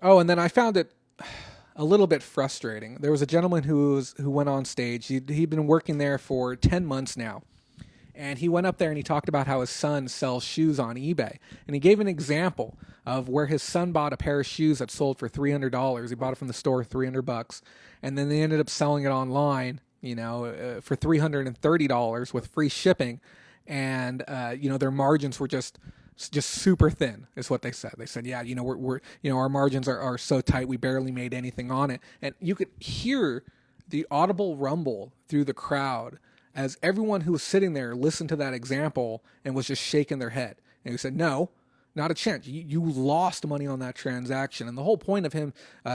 Oh, and then I found it a little bit frustrating. There was a gentleman who went on stage. He'd been working there for 10 months now. And he went up there and he talked about how his son sells shoes on eBay. And he gave an example of where his son bought a pair of shoes that sold for $300. He bought it from the store, $300. And then they ended up selling it online, for $330 with free shipping. And, their margins were just super thin, is what they said. They said, yeah, we're our margins are so tight, we barely made anything on it. And you could hear the audible rumble through the crowd as everyone who was sitting there listened to that example and was just shaking their head. And he said, no, Not a chance. You lost money on that transaction. And the whole point of him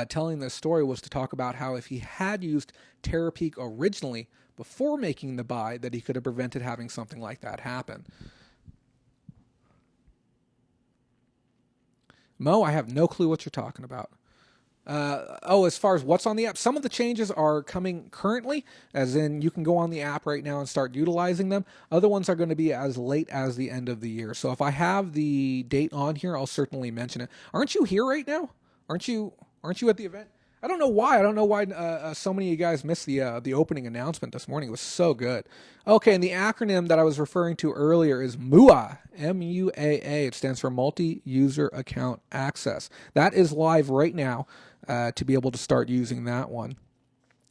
telling this story was to talk about how if he had used Terapeak originally before making the buy, that he could have prevented having something like that happen. Mo, I have no clue what you're talking about. As far as what's on the app, some of the changes are coming currently, as in you can go on the app right now and start utilizing them. Other ones are going to be as late as the end of the year. So if I have the date on here, I'll certainly mention it. Aren't you here right now? Aren't you at the event? I don't know why. So many of you guys missed the opening announcement this morning. It was so good. Okay, and the acronym that I was referring to earlier is MUA, M-U-A-A. It stands for Multi-User Account Access. That is live right now to be able to start using that one.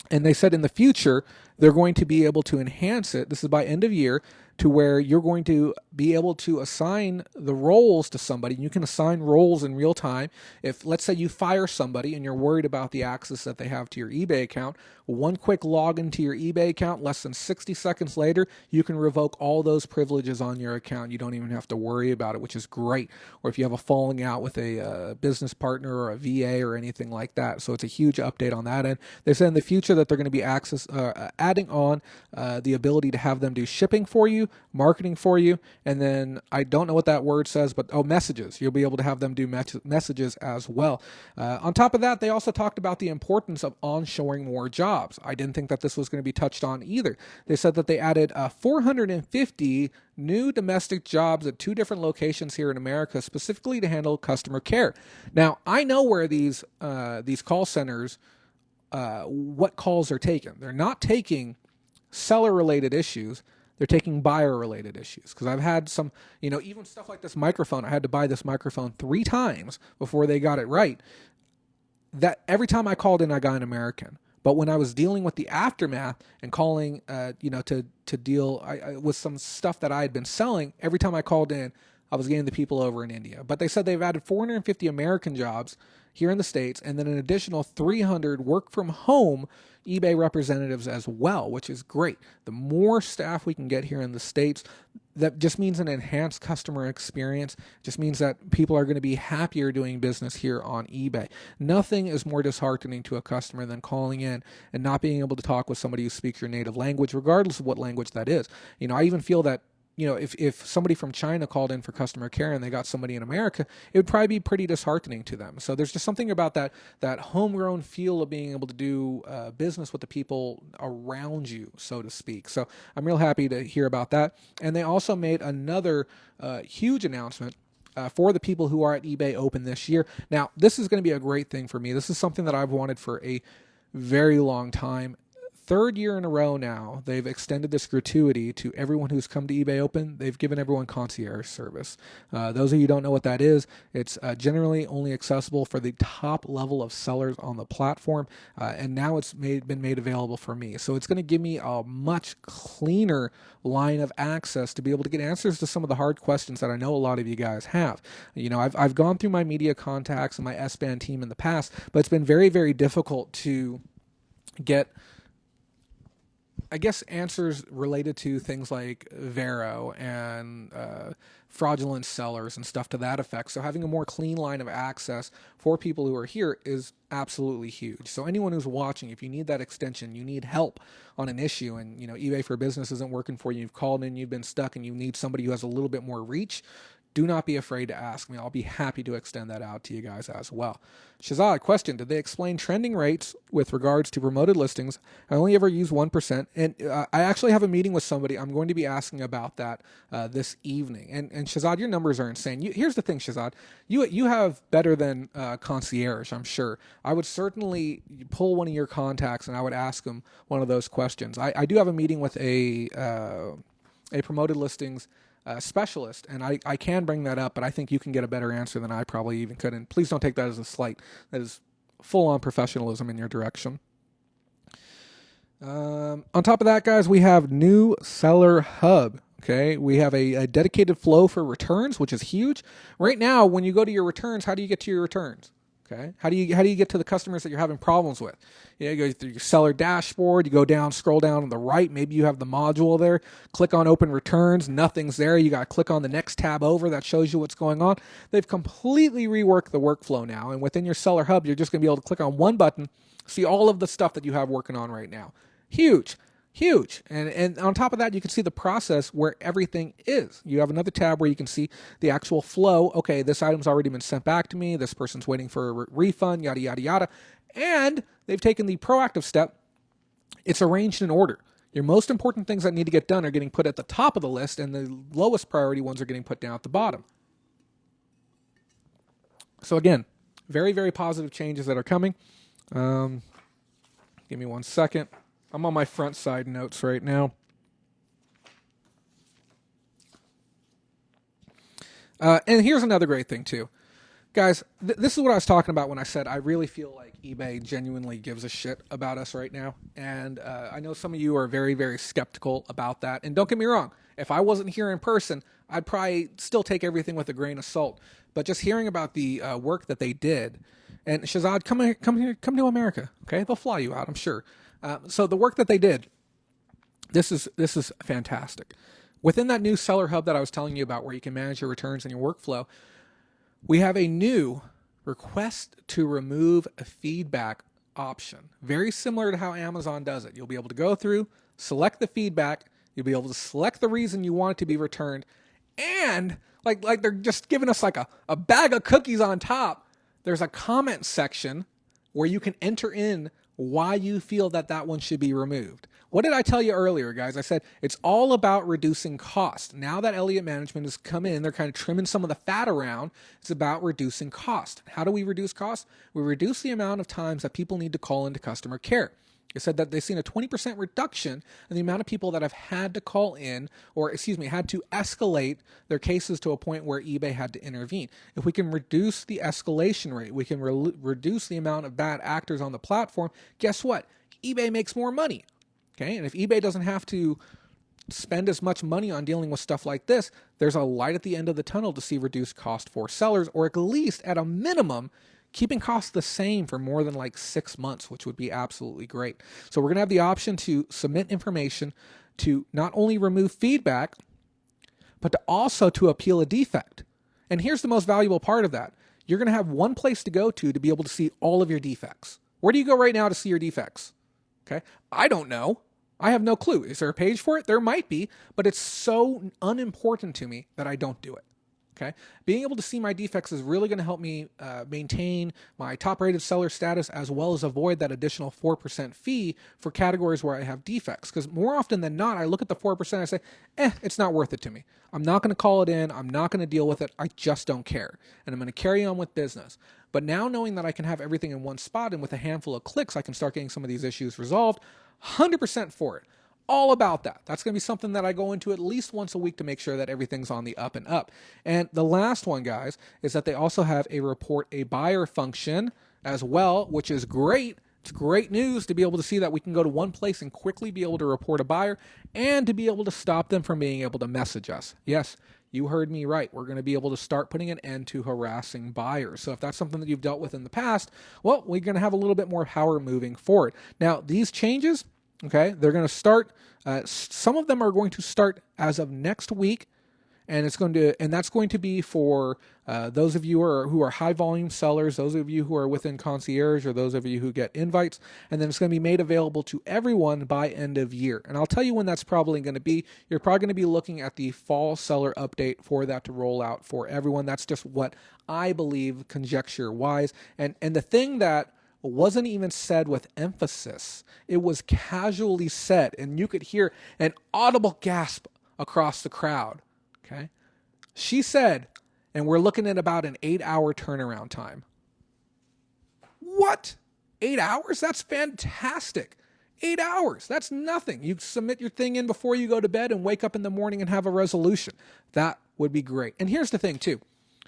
And they said in the future, they're going to be able to enhance it. This is by end of year, to where you're going to be able to assign the roles to somebody. You can assign roles in real time. If, let's say, you fire somebody and you're worried about the access that they have to your eBay account, one quick login to your eBay account, less than 60 seconds later, you can revoke all those privileges on your account. You don't even have to worry about it, which is great. Or if you have a falling out with a business partner or a VA or anything like that. So it's a huge update on that end. They said in the future that they're going to be adding on the ability to have them do shipping for you, marketing for you, and then I don't know what that word says, but messages. You'll be able to have them do messages as well. On top of that, they also talked about the importance of onshoring more jobs. I didn't think that this was going to be touched on either. They said that they added 450 new domestic jobs at 2 different locations here in America, specifically to handle customer care. Now, I know where these call centers, what calls are taken. They're not taking seller-related issues. They're taking buyer-related issues. Because I've had some, even stuff like this microphone. I had to buy this microphone 3 times before they got it right. That every time I called in, I got an American. But when I was dealing with the aftermath and calling, to deal with some stuff that I had been selling, every time I called in, I was getting the people over in India. But they said they've added 450 American jobs here in the States, and then an additional 300 work from home eBay representatives as well, which is great. The more staff we can get here in the States, that just means an enhanced customer experience. Just means that people are going to be happier doing business here on eBay. Nothing is more disheartening to a customer than calling in and not being able to talk with somebody who speaks your native language, regardless of what language that is. I even feel that if somebody from China called in for customer care and they got somebody in America, it would probably be pretty disheartening to them. So there's just something about that homegrown feel of being able to do business with the people around you, so to speak. So I'm real happy to hear about that. And they also made another huge announcement for the people who are at eBay Open this year. Now, this is going to be a great thing for me. This is something that I've wanted for a very long time. 3rd year in a row now, they've extended this gratuity to everyone who's come to eBay Open. They've given everyone concierge service. Those of you who don't know what that is, it's generally only accessible for the top level of sellers on the platform, and now it's been made available for me. So it's going to give me a much cleaner line of access to be able to get answers to some of the hard questions that I know a lot of you guys have. I've gone through my media contacts and my S-Band team in the past, but it's been very, very difficult to get answers related to things like Vero and fraudulent sellers and stuff to that effect. So having a more clean line of access for people who are here is absolutely huge. So anyone who's watching, if you need that extension, you need help on an issue, and eBay for Business isn't working for you, you've called in, you've been stuck, and you need somebody who has a little bit more reach, do not be afraid to ask me. I'll be happy to extend that out to you guys as well. Shazad, question, did they explain trending rates with regards to promoted listings? I only ever use 1%. And I actually have a meeting with somebody. I'm going to be asking about that this evening. And Shazad, your numbers are insane. Here's the thing, Shazad. You have better than concierge, I'm sure. I would certainly pull one of your contacts and I would ask them one of those questions. I do have a meeting with a promoted listings specialist, and I can bring that up, but I think you can get a better answer than I probably even could. And please don't take that as a slight. That is full-on professionalism in your direction. On top of that, guys, we have new Seller Hub. Okay, we have a dedicated flow for returns, which is huge. Right now, when you go to your returns, how do you get to your returns? Okay. How do you get to the customers that you're having problems with? You go through your seller dashboard, you go down, scroll down on the right. Maybe you have the module there. Click on open returns. Nothing's there. You got to click on the next tab over that shows you what's going on. They've completely reworked the workflow now. And within your seller hub, you're just going to be able to click on one button, see all of the stuff that you have working on right now. Huge. And on top of that, you can see the process where everything is. You have another tab where you can see the actual flow. Okay, this item's already been sent back to me. This person's waiting for a refund, yada, yada, yada. And they've taken the proactive step. It's arranged in order. Your most important things that need to get done are getting put at the top of the list, and the lowest priority ones are getting put down at the bottom. So again, very, very positive changes that are coming. Give me 1 second. I'm on my front side notes right now. And here's another great thing too. Guys, this is what I was talking about when I said I really feel like eBay genuinely gives a shit about us right now. And I know some of you are very, very skeptical about that. And don't get me wrong, if I wasn't here in person, I'd probably still take everything with a grain of salt. But just hearing about the work that they did, and Shazad, come to America, okay? They'll fly you out, I'm sure. So the work that they did, this is fantastic. Within that new seller hub that I was telling you about, where you can manage your returns and your workflow, we have a new request to remove a feedback option, very similar to how Amazon does it. You'll be able to go through, select the feedback, you'll be able to select the reason you want it to be returned, and like they're just giving us like a bag of cookies on top. There's a comment section where you can enter in why you feel that one should be removed. What did I tell you earlier, guys? I said it's all about reducing cost. Now that Elliott Management has come in, they're kind of trimming some of the fat around. It's about reducing cost. How do we reduce cost? We reduce the amount of times that people need to call into customer care. It said that they've seen a 20% reduction in the amount of people that have had to call in, had to escalate their cases to a point where eBay had to intervene. If we can reduce the escalation rate, we can reduce the amount of bad actors on the platform, guess what? eBay makes more money. Okay, and if eBay doesn't have to spend as much money on dealing with stuff like this, there's a light at the end of the tunnel to see reduced cost for sellers, or at least at a minimum, keeping costs the same for more than like 6 months, which would be absolutely great. So we're going to have the option to submit information to not only remove feedback, but to also to appeal a defect. And here's the most valuable part of that. You're going to have one place to go to be able to see all of your defects. Where do you go right now to see your defects? Okay, I don't know. I have no clue. Is there a page for it? There might be, but it's so unimportant to me that I don't do it. Okay, being able to see my defects is really going to help me maintain my top-rated seller status, as well as avoid that additional 4% fee for categories where I have defects. Because more often than not, I look at the 4% and I say, it's not worth it to me. I'm not going to call it in. I'm not going to deal with it. I just don't care. And I'm going to carry on with business. But now knowing that I can have everything in one spot, and with a handful of clicks, I can start getting some of these issues resolved, 100% for it. All about that. That's going to be something that I go into at least once a week to make sure that everything's on the up and up. And the last one, guys, is that they also have a report a buyer function as well, which is great. It's great news to be able to see that we can go to one place and quickly be able to report a buyer, and to be able to stop them from being able to message us. Yes, you heard me right. We're going to be able to start putting an end to harassing buyers. So if that's something that you've dealt with in the past, well, we're going to have a little bit more power moving forward. Now, these changes, okay, they're going to start. Some of them are going to start as of next week, and that's going to be for those of you who are high volume sellers, those of you who are within concierge, or those of you who get invites, and then it's going to be made available to everyone by end of year. And I'll tell you when that's probably going to be. You're probably going to be looking at the fall seller update for that to roll out for everyone. That's just what I believe, conjecture wise. And the thing that wasn't even said with emphasis, it was casually said, and you could hear an audible gasp across the crowd. Okay, she said, and we're looking at about an 8-hour turnaround time. What? 8 hours? That's fantastic. 8 hours. That's nothing. You submit your thing in before you go to bed and wake up in the morning and have a resolution. That would be great. And here's the thing too.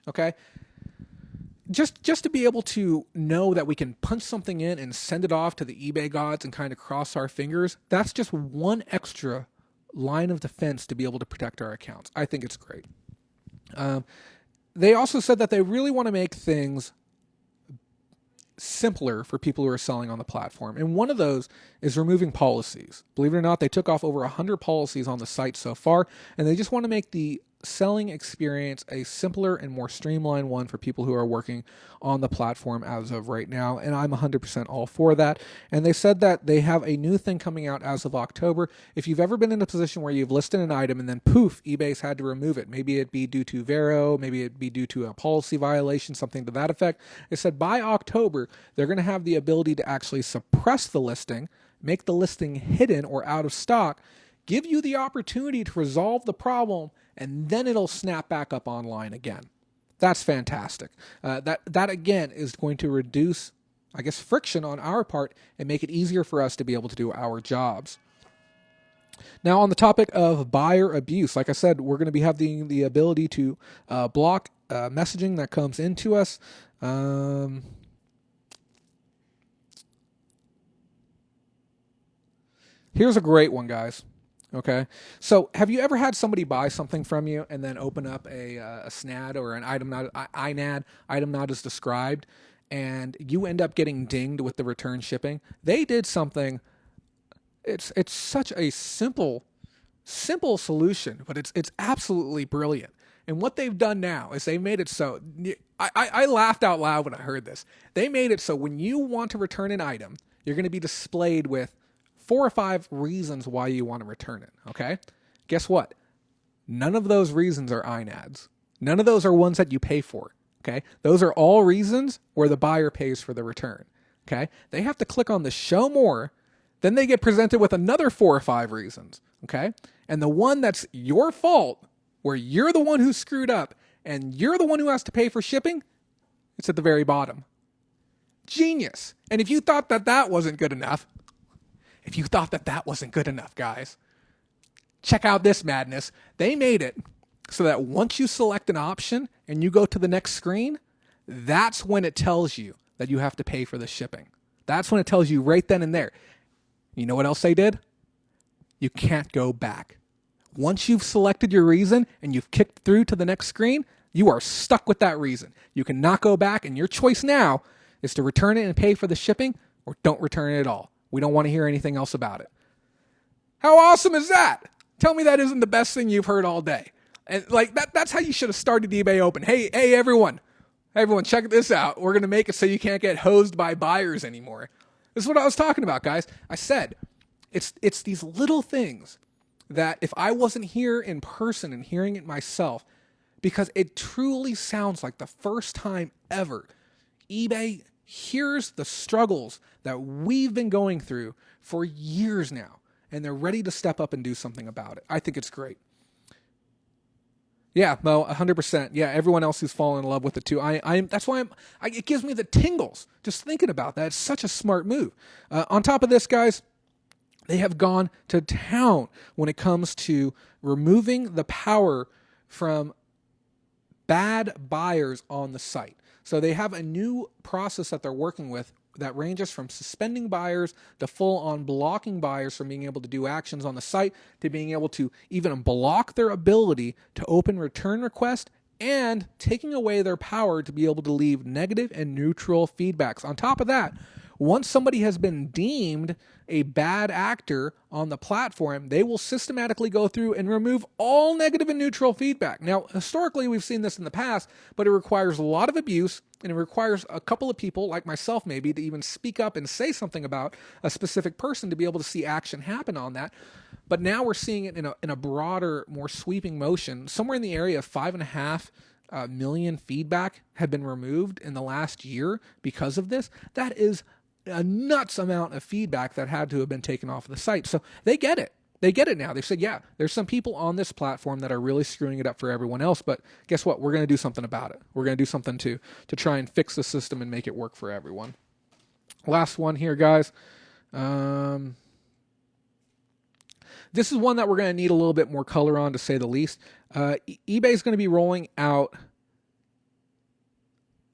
Okay, just to be able to know that we can punch something in and send it off to the eBay gods and kind of cross our fingers, that's just one extra line of defense to be able to protect our accounts. I think it's great. They also said that they really want to make things simpler for people who are selling on the platform. And one of those is removing policies. Believe it or not, they took off over 100 policies on the site so far, and they just want to make the selling experience a simpler and more streamlined one for people who are working on the platform as of right now, and I'm 100% all for that. And they said that they have a new thing coming out as of October. If you've ever been in a position where you've listed an item and then poof, eBay's had to remove it, maybe it be due to Vero, maybe it be due to a policy violation, something to that effect, they said by October they're going to have the ability to actually suppress the listing, make the listing hidden or out of stock, give you the opportunity to resolve the problem, and then it'll snap back up online again. That's fantastic. That again is going to reduce, I guess, friction on our part and make it easier for us to be able to do our jobs. Now, on the topic of buyer abuse, like I said, we're going to be having the ability to block messaging that comes into us. Here's a great one, guys. Okay, so have you ever had somebody buy something from you and then open up a SNAD or an item not INAD, item not as described, and you end up getting dinged with the return shipping? They did something. It's such a simple solution, but it's absolutely brilliant. And what they've done now is they made it so I laughed out loud when I heard this. They made it so when you want to return an item, you're going to be displayed with 4 or 5 reasons why you want to return it, okay? Guess what? None of those reasons are INADs. None of those are ones that you pay for, okay? Those are all reasons where the buyer pays for the return, okay? They have to click on the show more, then they get presented with another 4 or 5 reasons, okay? And the one that's your fault, where you're the one who screwed up and you're the one who has to pay for shipping, it's at the very bottom. Genius. And if you thought that wasn't good enough, guys, check out this madness. They made it so that once you select an option and you go to the next screen, that's when it tells you that you have to pay for the shipping. That's when it tells you right then and there. You know what else they did? You can't go back. Once you've selected your reason and you've kicked through to the next screen, you are stuck with that reason. You cannot go back, and your choice now is to return it and pay for the shipping, or don't return it at all. We don't want to hear anything else about it. How awesome is that? Tell me that isn't the best thing you've heard all day. And like that's how you should have started eBay Open. Hey everyone, check this out. We're going to make it so you can't get hosed by buyers anymore. This is what I was talking about, guys. I said it's these little things that if I wasn't here in person and hearing it myself, because it truly sounds like the first time ever eBay hears the struggles that we've been going through for years now, and they're ready to step up and do something about it. I think it's great. Yeah, Mo, 100%. Yeah, everyone else who's fallen in love with it too. That's why it gives me the tingles just thinking about that. It's such a smart move. On top of this, guys, they have gone to town when it comes to removing the power from bad buyers on the site. So they have a new process that they're working with that ranges from suspending buyers to full-on blocking buyers from being able to do actions on the site, to being able to even block their ability to open return requests, and taking away their power to be able to leave negative and neutral feedbacks. On top of that, once somebody has been deemed a bad actor on the platform, they will systematically go through and remove all negative and neutral feedback. Now, historically, we've seen this in the past, but it requires a lot of abuse, and it requires a couple of people, like myself maybe, to even speak up and say something about a specific person to be able to see action happen on that. But now we're seeing it in a broader, more sweeping motion. Somewhere in the area of 5.5 million feedback have been removed in the last year because of this. That is a nuts amount of feedback that had to have been taken off of the site. So they get it. They get it now. They said, yeah, there's some people on this platform that are really screwing it up for everyone else, but guess what? We're going to do something about it. We're going to do something to try and fix the system and make it work for everyone. Last one here, guys. This is one that we're going to need a little bit more color on, to say the least. eBay is going to be rolling out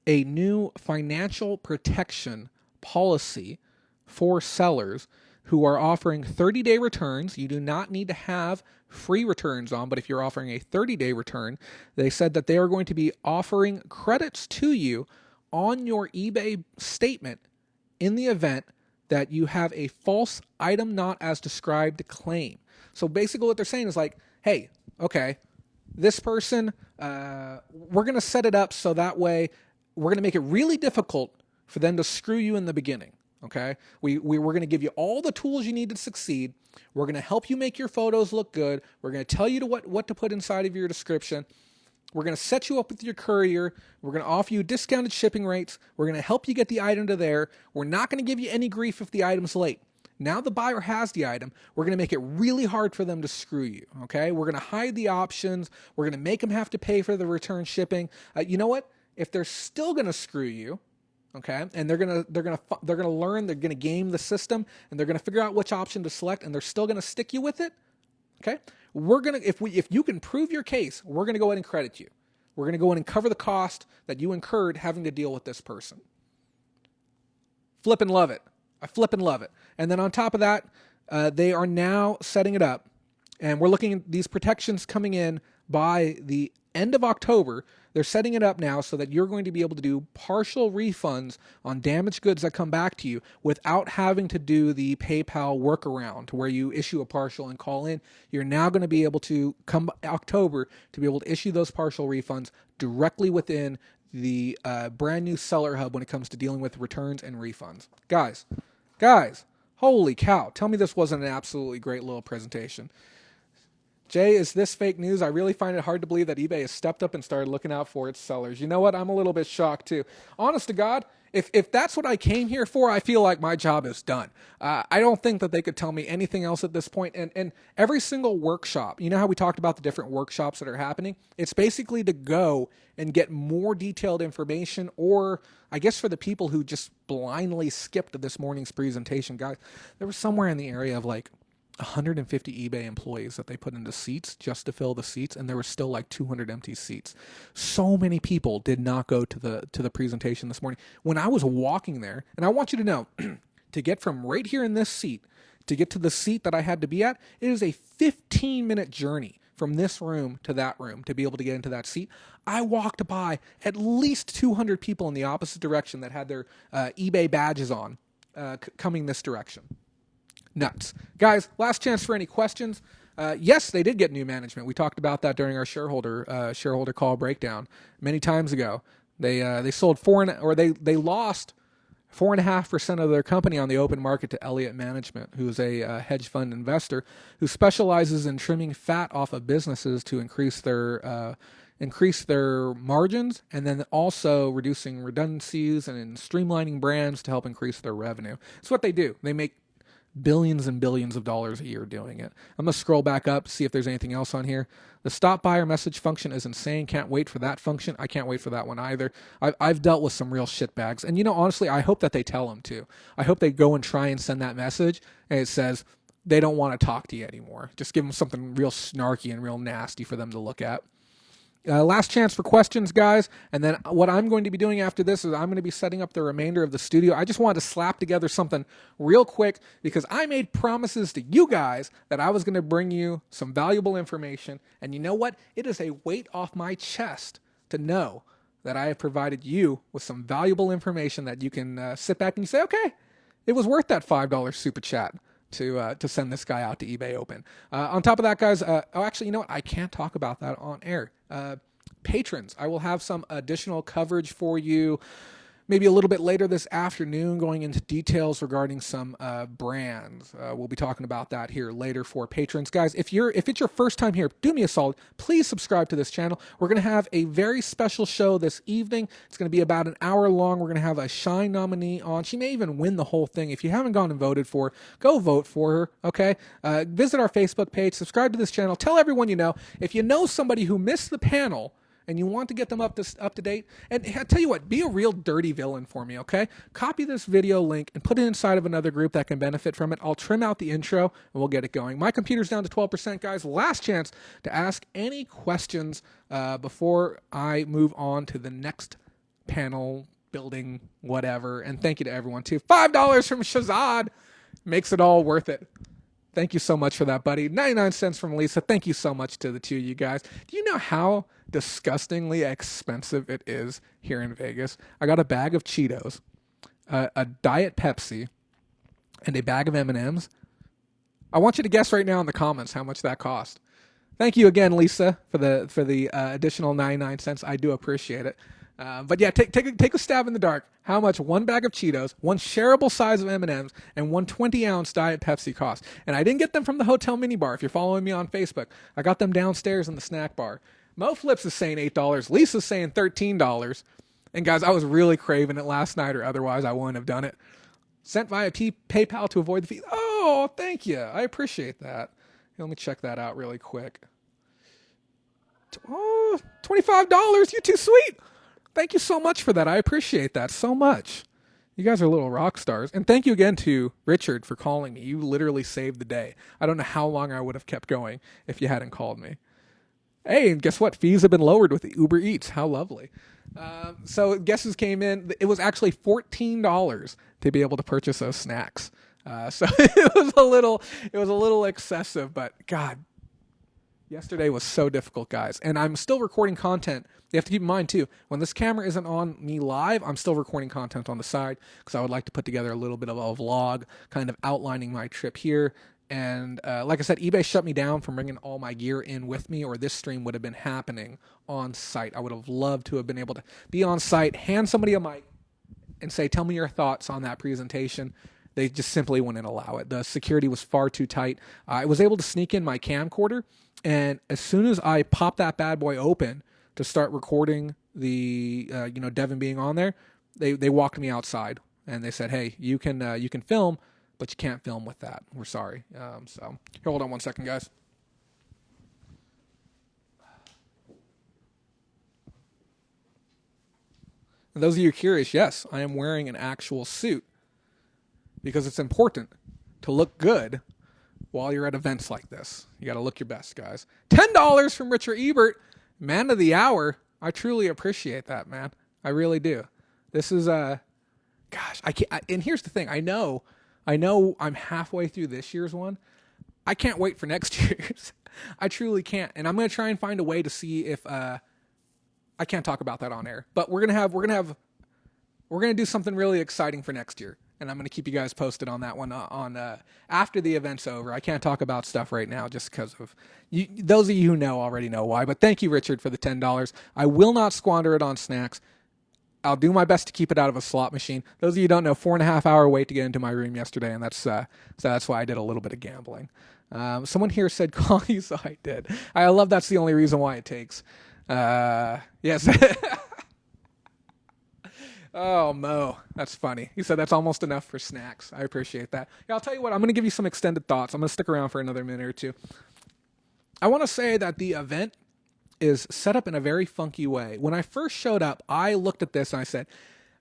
a new financial protection policy for sellers who are offering 30-day returns. You do not need to have free returns on, but if you're offering a 30-day return, they said that they are going to be offering credits to you on your eBay statement in the event that you have a false item not as described claim. So basically what they're saying is like, hey, okay, this person, we're going to set it up so that way we're going to make it really difficult for them to screw you in the beginning. Okay, we're going to give you all the tools you need to succeed. We're going to help you make your photos look good. We're going to tell you what to put inside of your description. We're going to set you up with your courier. We're going to offer you discounted shipping rates. We're going to help you get the item to there. We're not going to give you any grief if the item's late. Now the buyer has the item. We're going to make it really hard for them to screw you, okay? We're going to hide the options. We're going to make them have to pay for the return shipping. You know what? If they're still going to screw you, okay, and they're going to learn, they're going to game the system, and they're going to figure out which option to select, and they're still going to stick you with it, okay? We're going to, if you can prove your case, we're going to go ahead and credit you. We're going to go ahead and cover the cost that you incurred having to deal with this person. Flip and love it. I flip and love it. And then on top of that, they are now setting it up, and we're looking at these protections coming in by the end of October. They're setting it up now so that you're going to be able to do partial refunds on damaged goods that come back to you without having to do the PayPal workaround where you issue a partial and call in. You're now going to be able to, come October, to be able to issue those partial refunds directly within the brand new Seller Hub when it comes to dealing with returns and refunds. Guys, holy cow. Tell me this wasn't an absolutely great little presentation. Jay, is this fake news? I really find it hard to believe that eBay has stepped up and started looking out for its sellers. You know what? I'm a little bit shocked too. Honest to God, if that's what I came here for, I feel like my job is done. I don't think that they could tell me anything else at this point. And every single workshop, you know how we talked about the different workshops that are happening? It's basically to go and get more detailed information, or I guess for the people who just blindly skipped this morning's presentation, guys, there was somewhere in the area of like 150 eBay employees that they put into seats just to fill the seats, and there were still like 200 empty seats. So many people did not go to the presentation this morning. When I was walking there, and I want you to know, to get from right here in this seat to get to the seat that I had to be at, it is a 15-minute journey from this room to that room to be able to get into that seat. I walked by at least 200 people in the opposite direction that had their eBay badges on coming this direction. Nuts. Guys, last chance for any questions. Yes, they did get new management. We talked about that during our shareholder call breakdown many times ago. They sold they lost 4.5% of their company on the open market to Elliott Management, who's a hedge fund investor who specializes in trimming fat off of businesses to increase their margins, and then also reducing redundancies and streamlining brands to help increase their revenue. It's what they do. They make billions and billions of dollars a year doing it. I'm going to scroll back up, see if there's anything else on here. The stop buyer message function is insane. Can't wait for that function. I can't wait for that one either. I've dealt with some real shitbags. And, honestly, I hope that they tell them to. I hope they go and try and send that message, and it says they don't want to talk to you anymore. Just give them something real snarky and real nasty for them to look at. Last chance for questions, guys. And then what I'm going to be doing after this is I'm going to be setting up the remainder of the studio. I just wanted to slap together something real quick because I made promises to you guys that I was going to bring you some valuable information. And you know what? It is a weight off my chest to know that I have provided you with some valuable information that you can sit back and you say, okay, it was worth that $5 super chat to send this guy out to eBay Open. On top of that, guys, actually, you know what? I can't talk about that on air. Patrons, I will have some additional coverage for you maybe a little bit later this afternoon, going into details regarding some brands. We'll be talking about that here later for patrons. Guys, if it's your first time here, do me a solid. Please subscribe to this channel. We're going to have a very special show this evening. It's going to be about an hour long. We're going to have a Shine nominee on. She may even win the whole thing. If you haven't gone and voted for her, go vote for her, okay? Visit our Facebook page. Subscribe to this channel. Tell everyone you know. If you know somebody who missed the panel and you want to get them up to date, and I tell you what, be a real dirty villain for me, okay? Copy this video link and put it inside of another group that can benefit from it. I'll trim out the intro, and we'll get it going. My computer's down to 12%, guys. Last chance to ask any questions before I move on to the next panel, building, whatever. And thank you to everyone, too. $5 from Shazad makes it all worth it. Thank you so much for that, buddy. 99 cents from Lisa. Thank you so much to the two of you guys. Do you know how disgustingly expensive it is here in Vegas. I got a bag of Cheetos, a Diet Pepsi, and a bag of M&Ms. I want you to guess right now in the comments how much that cost. Thank you again, Lisa, for the additional 99 cents. I do appreciate it. But yeah, take a stab in the dark. How much one bag of Cheetos, one shareable size of M&Ms, and one 20-ounce Diet Pepsi cost? And I didn't get them from the hotel minibar. If you're following me on Facebook, I got them downstairs in the snack bar. Mo Flips is saying $8. Lisa's saying $13. And guys, I was really craving it last night, or otherwise I wouldn't have done it. Sent via PayPal to avoid the fee. Oh, thank you. I appreciate that. Let me check that out really quick. Oh, $25. You're too sweet. Thank you so much for that. I appreciate that so much. You guys are little rock stars. And thank you again to Richard for calling me. You literally saved the day. I don't know how long I would have kept going if you hadn't called me. Hey, and guess what? Fees have been lowered with the Ubereats. How lovely. So guesses came in. It was actually $14 to be able to purchase those snacks. So it was a little excessive, but God, yesterday was so difficult, guys. And I'm still recording content. You have to keep in mind, too, when this camera isn't on me live, I'm still recording content on the side because I would like to put together a little bit of a vlog kind of outlining my trip here. And like I said, eBay shut me down from bringing all my gear in with me, or this stream would have been happening on site. I would have loved to have been able to be on site, hand somebody a mic, and say, tell me your thoughts on that presentation. They just simply wouldn't allow it. The security was far too tight. I was able to sneak in my camcorder, and as soon as I popped that bad boy open to start recording the Devin being on there, they walked me outside and they said, hey, you can film, but you can't film with that. We're sorry. So here, hold on one second, guys. And those of you curious, yes, I am wearing an actual suit because it's important to look good while you're at events like this. You got to look your best, guys. $10 from Richard Ebert, man of the hour. I truly appreciate that, man. I really do. This is gosh, I can't. And here's the thing. I know I'm halfway through this year's one. I can't wait for next year's. I truly can't. And I'm going to try and find a way to see if I can't talk about that on air. But we're going to do something really exciting for next year. And I'm going to keep you guys posted on that one on after the event's over. I can't talk about stuff right now just because of you. Those of you who know already know why. But thank you, Richard, for the $10. I will not squander it on snacks. I'll do my best to keep it out of a slot machine. Those of you who don't know, 4.5 hour wait to get into my room yesterday, and that's why I did a little bit of gambling. Someone here said call you, so I did. I love that's the only reason why it takes. Yes. Oh, Mo, that's funny. He said that's almost enough for snacks. I appreciate that. Yeah, I'll tell you what, I'm going to give you some extended thoughts. I'm going to stick around for another minute or two. I want to say that the event is set up in a very funky way. When I first showed up, I looked at this and I said,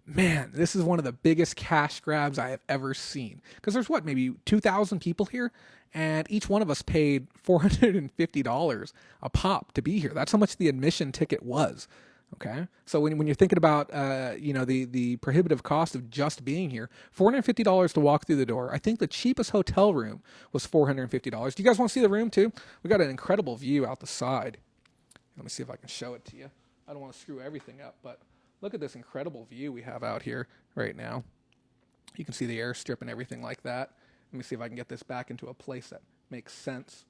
man, this is one of the biggest cash grabs I have ever seen. Because there's maybe 2,000 people here, and each one of us paid $450 a pop to be here. That's how much the admission ticket was. Okay, so when you're thinking about the prohibitive cost of just being here, $450 to walk through the door. I think the cheapest hotel room was $450. Do you guys want to see the room too? We got an incredible view out the side. Let me see if I can show it to you. I don't want to screw everything up, but look at this incredible view we have out here right now. You can see the airstrip and everything like that. Let me see if I can get this back into a place that makes sense.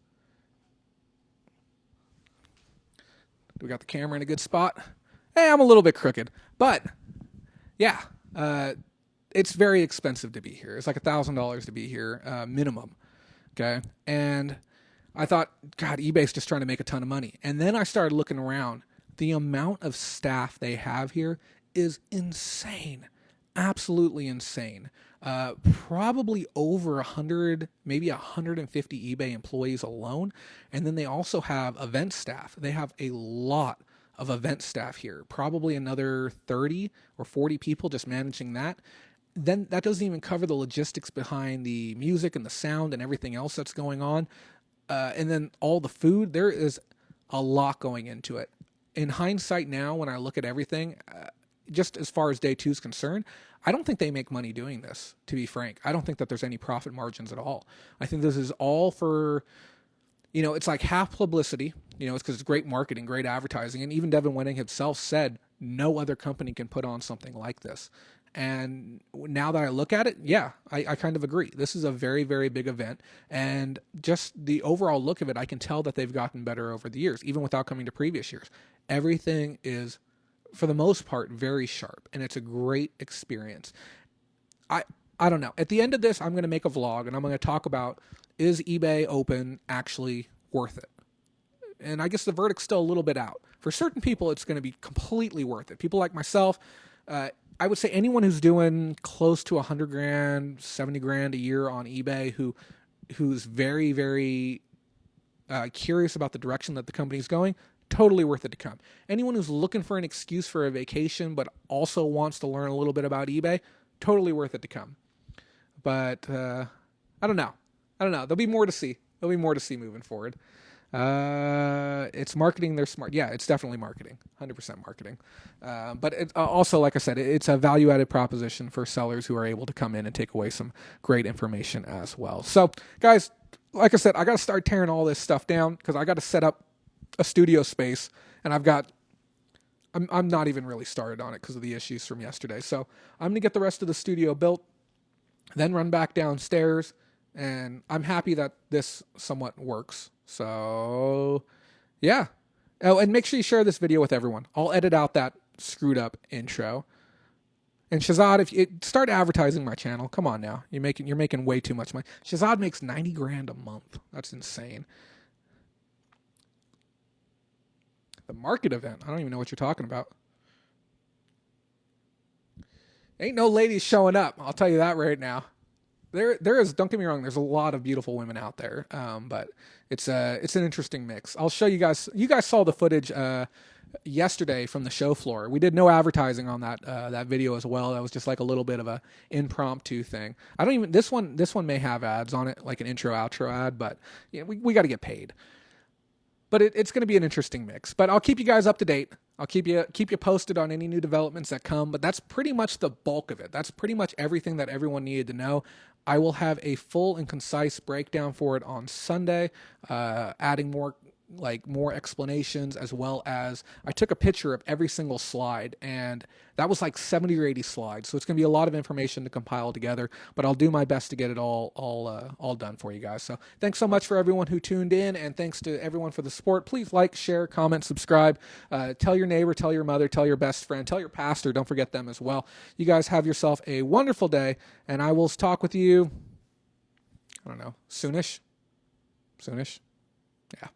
Do we got the camera in a good spot? Hey, I'm a little bit crooked, but yeah, it's very expensive to be here. It's like $1,000 to be here, minimum. Okay. And I thought, God, eBay's just trying to make a ton of money. And then I started looking around. The amount of staff they have here is insane. Absolutely insane. Probably over 100, maybe 150 eBay employees alone. And then they also have event staff. They have a lot of event staff here, probably another 30 or 40 people just managing that. Then that doesn't even cover the logistics behind the music and the sound and everything else that's going on. And then all the food, there is a lot going into it. In hindsight now, when I look at everything, just as far as day two is concerned, I don't think they make money doing this, to be frank. I don't think that there's any profit margins at all. I think this is all for, it's like half publicity. It's because it's great marketing, great advertising. And even Devin Wenig himself said no other company can put on something like this. And now that I look at it, yeah, I kind of agree. This is a very, very big event. And just the overall look of it, I can tell that they've gotten better over the years, even without coming to previous years. Everything is, for the most part, very sharp. And it's a great experience. I don't know. At the end of this, I'm going to make a vlog and I'm going to talk about, is eBay Open actually worth it? And I guess the verdict's still a little bit out. For certain people, it's going to be completely worth it. People like myself, I would say anyone who's doing close to 100 grand, 70 grand a year on eBay, who's very, very curious about the direction that the company's going, totally worth it to come. Anyone who's looking for an excuse for a vacation, but also wants to learn a little bit about eBay, totally worth it to come. But I don't know. There'll be more to see. Moving forward. It's marketing. They're smart. Yeah, it's definitely marketing. 100% marketing. But it, also, like I said, it's a value-added proposition for sellers who are able to come in and take away some great information as well. So, guys, like I said, I got to start tearing all this stuff down because I got to set up a studio space, and I'm not even really started on it because of the issues from yesterday. So I'm gonna get the rest of the studio built, then run back downstairs, and I'm happy that this somewhat works. So, yeah. Oh, and make sure you share this video with everyone. I'll edit out that screwed up intro. And Shazad, if you start advertising my channel, come on now. You're making way too much money. Shazad makes 90 grand a month. That's insane. The market event. I don't even know what you're talking about. Ain't no ladies showing up. I'll tell you that right now. There is. Don't get me wrong. There's a lot of beautiful women out there, but it's an interesting mix. I'll show you guys. You guys saw the footage yesterday from the show floor. We did no advertising on that video as well. That was just like a little bit of a impromptu thing. I don't even. This one may have ads on it, like an intro outro ad, but we got to get paid. But it's going to be an interesting mix. But I'll keep you guys up to date. I'll keep you posted on any new developments that come. But that's pretty much the bulk of it. That's pretty much everything that everyone needed to know. I will have a full and concise breakdown for it on Sunday, adding more explanations, as well as I took a picture of every single slide, and that was like 70 or 80 slides. So it's going to be a lot of information to compile together, but I'll do my best to get it all done for you guys. So thanks so much for everyone who tuned in, and thanks to everyone for the support. Please like, share, comment, subscribe, tell your neighbor, tell your mother, tell your best friend, tell your pastor. Don't forget them as well. You guys have yourself a wonderful day, and I will talk with you, I don't know, soonish. Yeah.